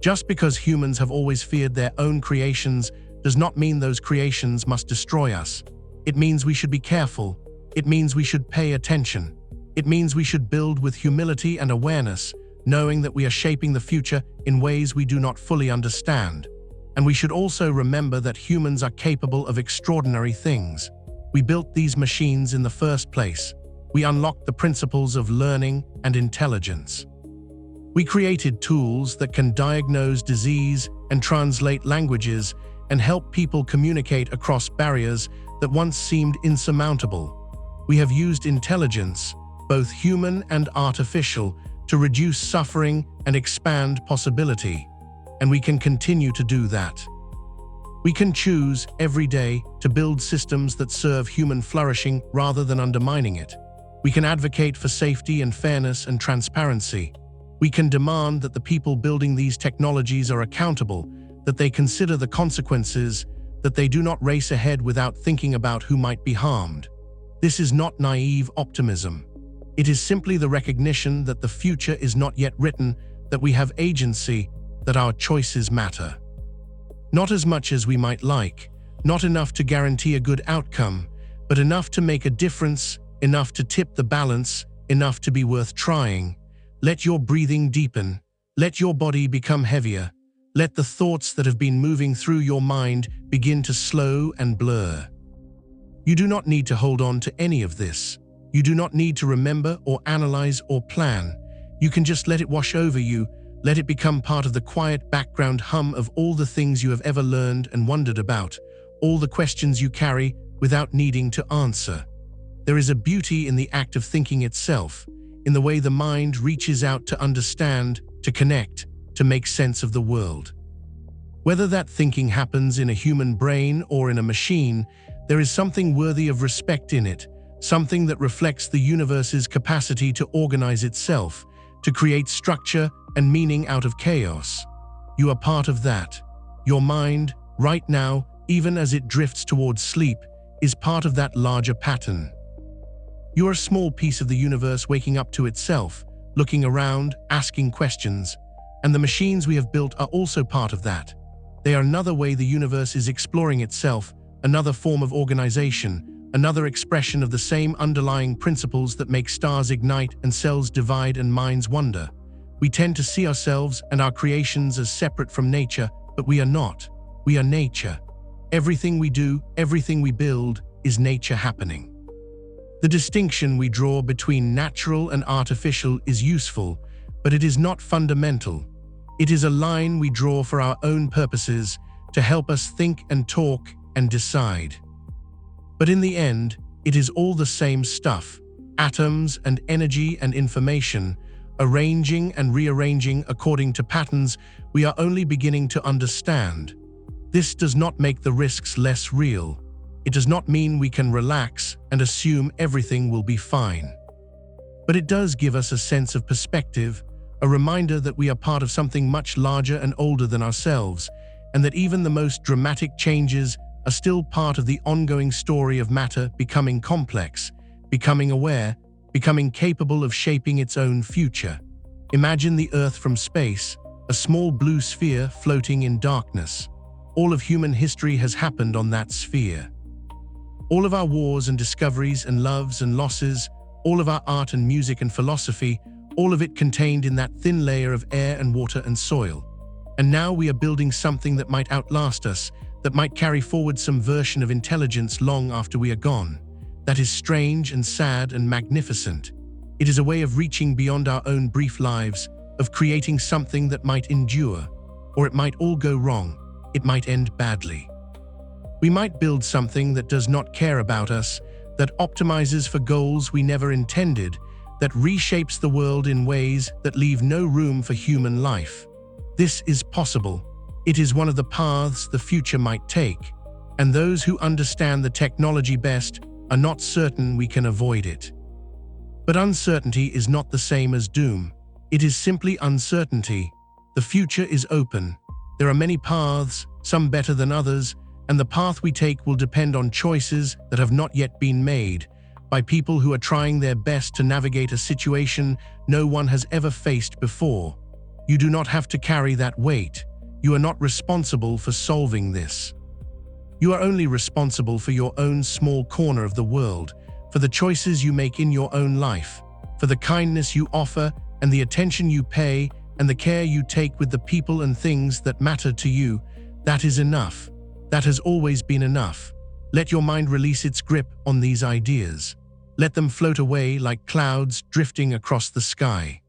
Just because humans have always feared their own creations does not mean those creations must destroy us. It means we should be careful. It means we should pay attention. It means we should build with humility and awareness, knowing that we are shaping the future in ways we do not fully understand. And we should also remember that humans are capable of extraordinary things. We built these machines in the first place. We unlocked the principles of learning and intelligence. We created tools that can diagnose disease and translate languages and help people communicate across barriers that once seemed insurmountable. We have used intelligence, both human and artificial, to reduce suffering and expand possibility. And we can continue to do that. We can choose every day to build systems that serve human flourishing rather than undermining it. We can advocate for safety and fairness and transparency. We can demand that the people building these technologies are accountable, that they consider the consequences, that they do not race ahead without thinking about who might be harmed. This is not naive optimism. It is simply the recognition that the future is not yet written, that we have agency, that our choices matter. Not as much as we might like, not enough to guarantee a good outcome, but enough to make a difference, enough to tip the balance, enough to be worth trying. Let your breathing deepen. Let your body become heavier. Let the thoughts that have been moving through your mind begin to slow and blur. You do not need to hold on to any of this. You do not need to remember or analyze or plan. You can just let it wash over you. Let it become part of the quiet background hum of all the things you have ever learned and wondered about, all the questions you carry without needing to answer. There is a beauty in the act of thinking itself, in the way the mind reaches out to understand, to connect, to make sense of the world. Whether that thinking happens in a human brain or in a machine, there is something worthy of respect in it, something that reflects the universe's capacity to organize itself, to create structure and meaning out of chaos. You are part of that. Your mind, right now, even as it drifts towards sleep, is part of that larger pattern. You are a small piece of the universe waking up to itself, looking around, asking questions, and the machines we have built are also part of that. They are another way the universe is exploring itself, another form of organization, another expression of the same underlying principles that make stars ignite and cells divide and minds wonder. We tend to see ourselves and our creations as separate from nature, but we are not. We are nature. Everything we do, everything we build, is nature happening. The distinction we draw between natural and artificial is useful, but it is not fundamental. It is a line we draw for our own purposes, to help us think and talk and decide. But in the end, it is all the same stuff: atoms and energy and information, arranging and rearranging according to patterns we are only beginning to understand. This does not make the risks less real. It does not mean we can relax and assume everything will be fine. But it does give us a sense of perspective, a reminder that we are part of something much larger and older than ourselves, and that even the most dramatic changes are still part of the ongoing story of matter becoming complex, becoming aware, becoming capable of shaping its own future. Imagine the Earth from space, a small blue sphere floating in darkness. All of human history has happened on that sphere. All of our wars and discoveries and loves and losses, all of our art and music and philosophy, all of it contained in that thin layer of air and water and soil. And now we are building something that might outlast us, that might carry forward some version of intelligence long after we are gone. That is strange and sad and magnificent. It is a way of reaching beyond our own brief lives, of creating something that might endure. Or it might all go wrong. It might end badly. We might build something that does not care about us, that optimizes for goals we never intended, that reshapes the world in ways that leave no room for human life. This is possible. It is one of the paths the future might take, and those who understand the technology best are not certain we can avoid it. But uncertainty is not the same as doom. It is simply uncertainty. The future is open. There are many paths, some better than others, and the path we take will depend on choices that have not yet been made, by people who are trying their best to navigate a situation no one has ever faced before. You do not have to carry that weight. You are not responsible for solving this. You are only responsible for your own small corner of the world, for the choices you make in your own life, for the kindness you offer and the attention you pay and the care you take with the people and things that matter to you. That is enough. That has always been enough. Let your mind release its grip on these ideas. Let them float away like clouds drifting across the sky.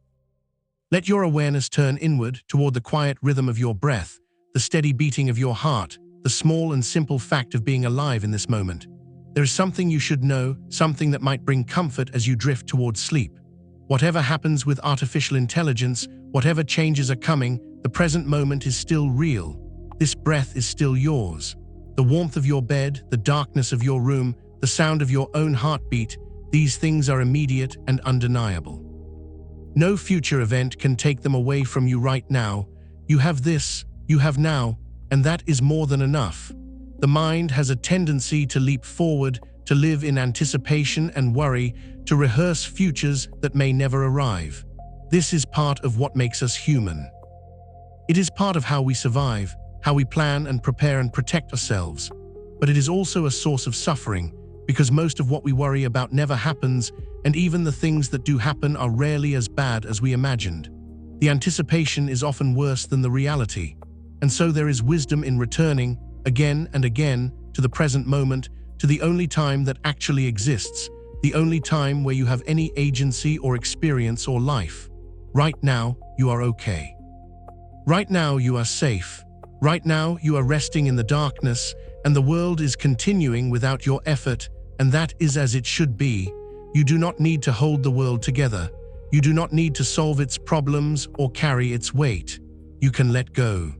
Let your awareness turn inward toward the quiet rhythm of your breath, the steady beating of your heart, the small and simple fact of being alive in this moment. There is something you should know, something that might bring comfort as you drift towards sleep. Whatever happens with artificial intelligence, whatever changes are coming, the present moment is still real. This breath is still yours. The warmth of your bed, the darkness of your room, the sound of your own heartbeat, these things are immediate and undeniable. No future event can take them away from you right now. You have this, you have now, and that is more than enough. The mind has a tendency to leap forward, to live in anticipation and worry, to rehearse futures that may never arrive. This is part of what makes us human. It is part of how we survive, how we plan and prepare and protect ourselves. But it is also a source of suffering, because most of what we worry about never happens, and even the things that do happen are rarely as bad as we imagined. The anticipation is often worse than the reality, and so there is wisdom in returning, again and again, to the present moment, to the only time that actually exists, the only time where you have any agency or experience or life. Right now, you are okay. Right now, you are safe. Right now, you are resting in the darkness, and the world is continuing without your effort, and that is as it should be. You do not need to hold the world together. You do not need to solve its problems or carry its weight. You can let go.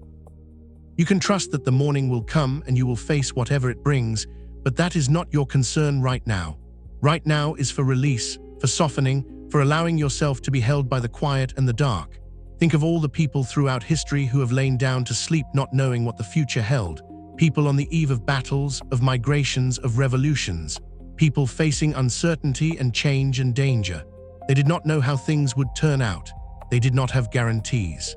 You can trust that the morning will come and you will face whatever it brings, but that is not your concern right now. Right now is for release, for softening, for allowing yourself to be held by the quiet and the dark. Think of all the people throughout history who have lain down to sleep not knowing what the future held. People on the eve of battles, of migrations, of revolutions. People facing uncertainty and change and danger. They did not know how things would turn out. They did not have guarantees.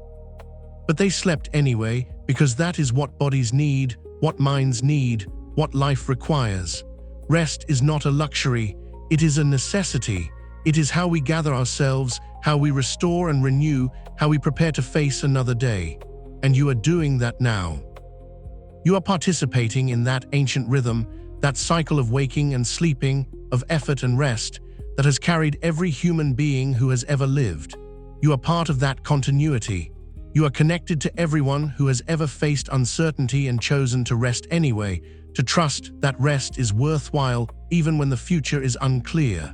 But they slept anyway, because that is what bodies need, what minds need, what life requires. Rest is not a luxury, it is a necessity. It is how we gather ourselves, how we restore and renew, how we prepare to face another day. And you are doing that now. You are participating in that ancient rhythm, that cycle of waking and sleeping, of effort and rest, that has carried every human being who has ever lived. You are part of that continuity. You are connected to everyone who has ever faced uncertainty and chosen to rest anyway, to trust that rest is worthwhile even when the future is unclear.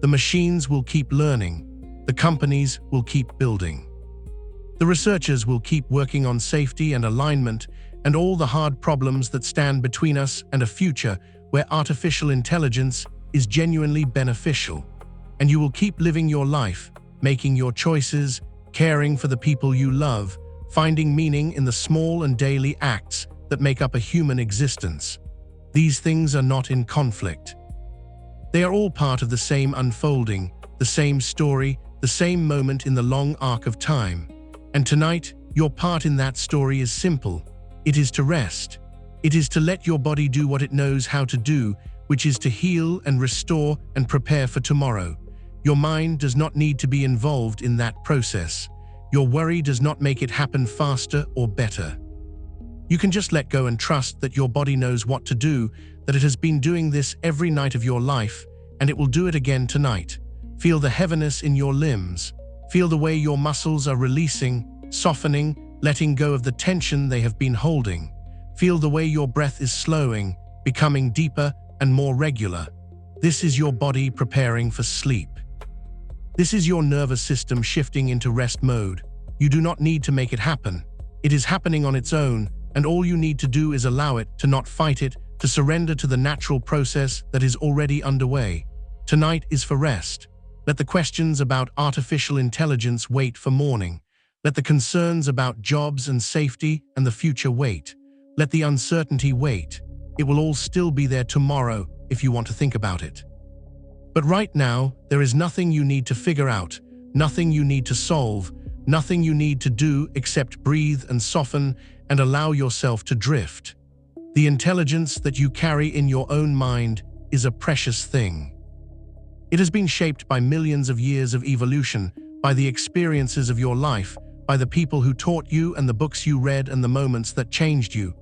The machines will keep learning. The companies will keep building. The researchers will keep working on safety and alignment and all the hard problems that stand between us and a future where artificial intelligence is genuinely beneficial. And you will keep living your life, making your choices, caring for the people you love, finding meaning in the small and daily acts that make up a human existence. These things are not in conflict. They are all part of the same unfolding, the same story, the same moment in the long arc of time. And tonight, your part in that story is simple. It is to rest. It is to let your body do what it knows how to do, which is to heal and restore and prepare for tomorrow. Your mind does not need to be involved in that process. Your worry does not make it happen faster or better. You can just let go and trust that your body knows what to do, that it has been doing this every night of your life, and it will do it again tonight. Feel the heaviness in your limbs. Feel the way your muscles are releasing, softening, letting go of the tension they have been holding. Feel the way your breath is slowing, becoming deeper and more regular. This is your body preparing for sleep. This is your nervous system shifting into rest mode. You do not need to make it happen. It is happening on its own, and all you need to do is allow it, to not fight it, to surrender to the natural process that is already underway. Tonight is for rest. Let the questions about artificial intelligence wait for morning. Let the concerns about jobs and safety and the future wait. Let the uncertainty wait. It will all still be there tomorrow if you want to think about it. But right now, there is nothing you need to figure out, nothing you need to solve, nothing you need to do except breathe and soften and allow yourself to drift. The intelligence that you carry in your own mind is a precious thing. It has been shaped by millions of years of evolution, by the experiences of your life, by the people who taught you and the books you read and the moments that changed you.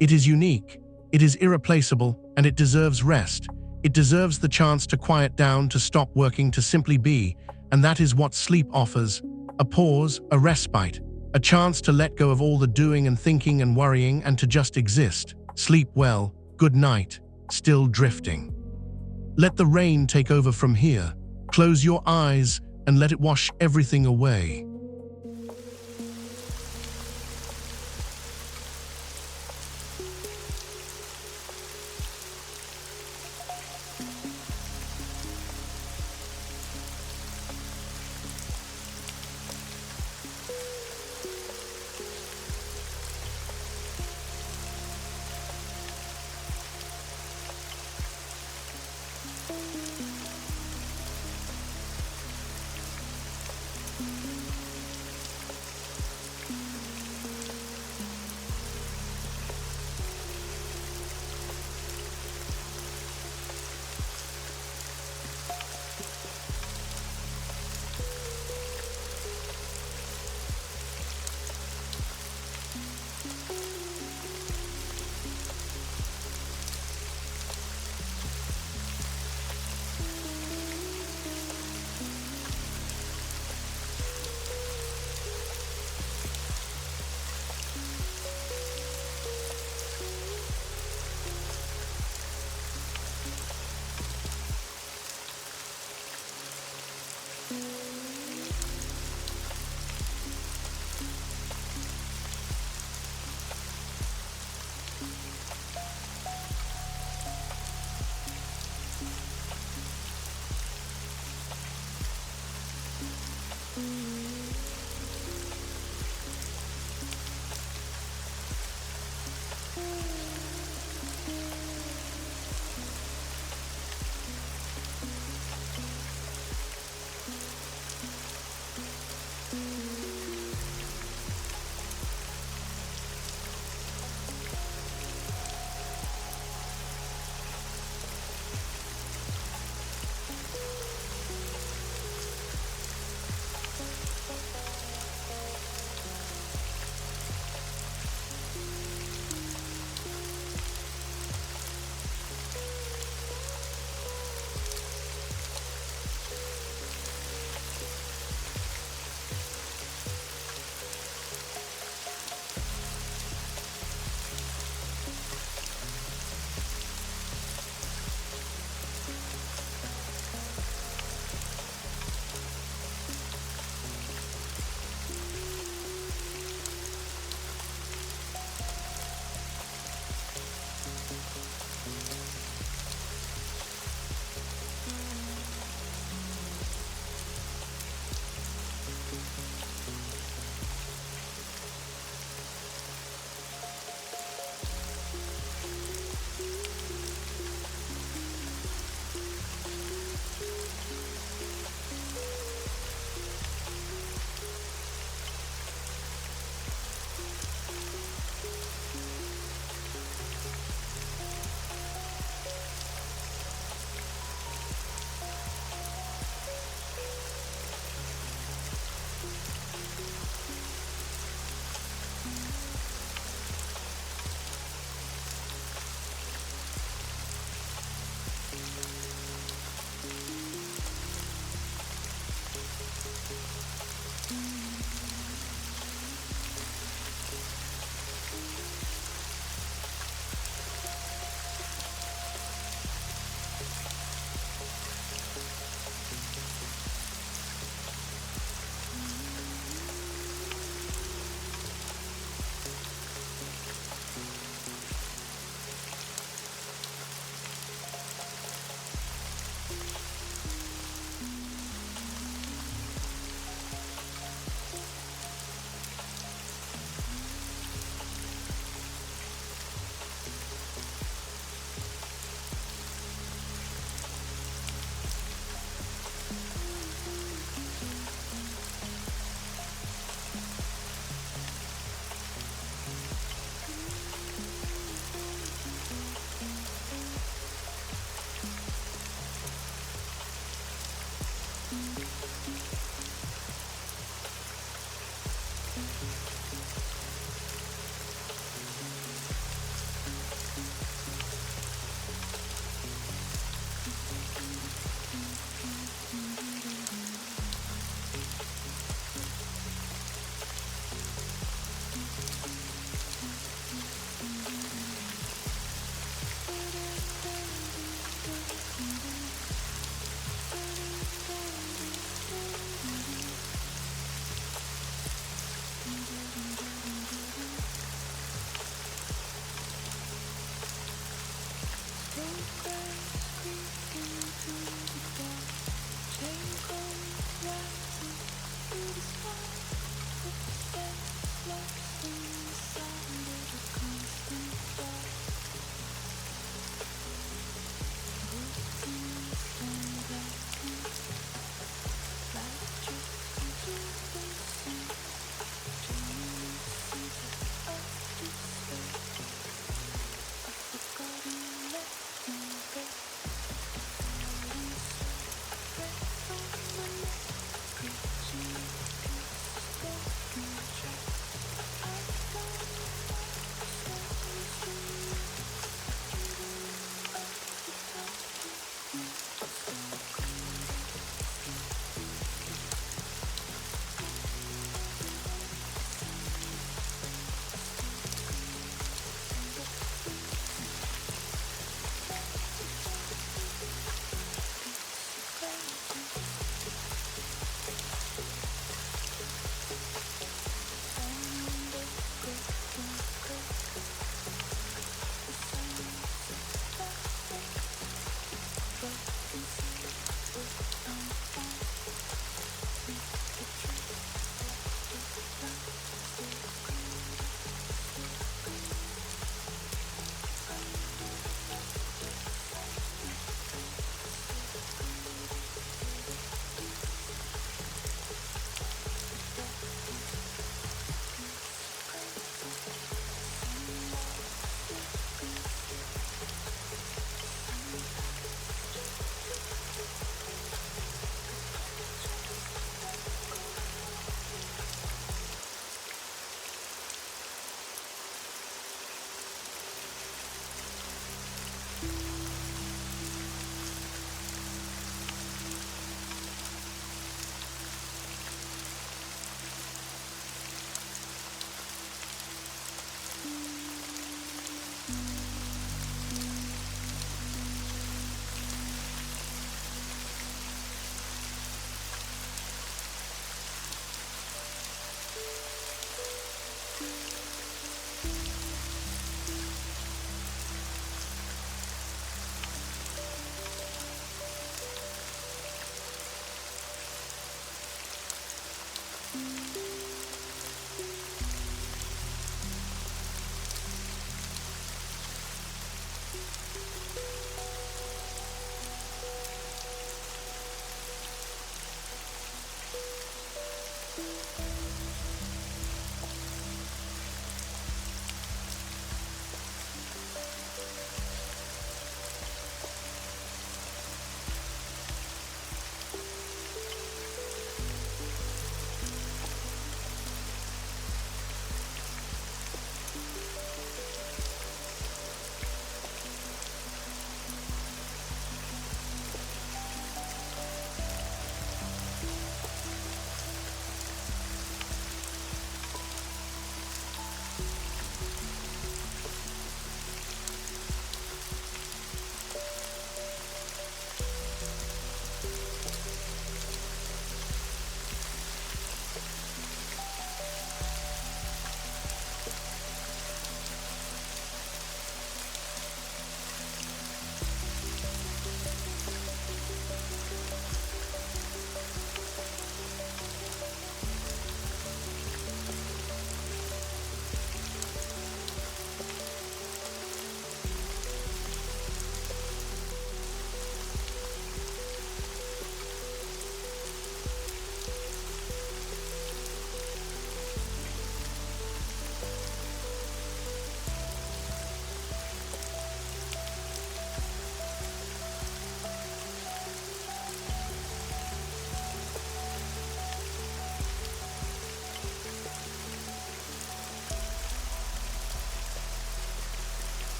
It is unique, it is irreplaceable, and it deserves rest. It deserves the chance to quiet down, to stop working, to simply be, and that is what sleep offers. A pause, a respite, a chance to let go of all the doing and thinking and worrying and to just exist. Sleep well, good night, still drifting. Let the rain take over from here. Close your eyes and let it wash everything away.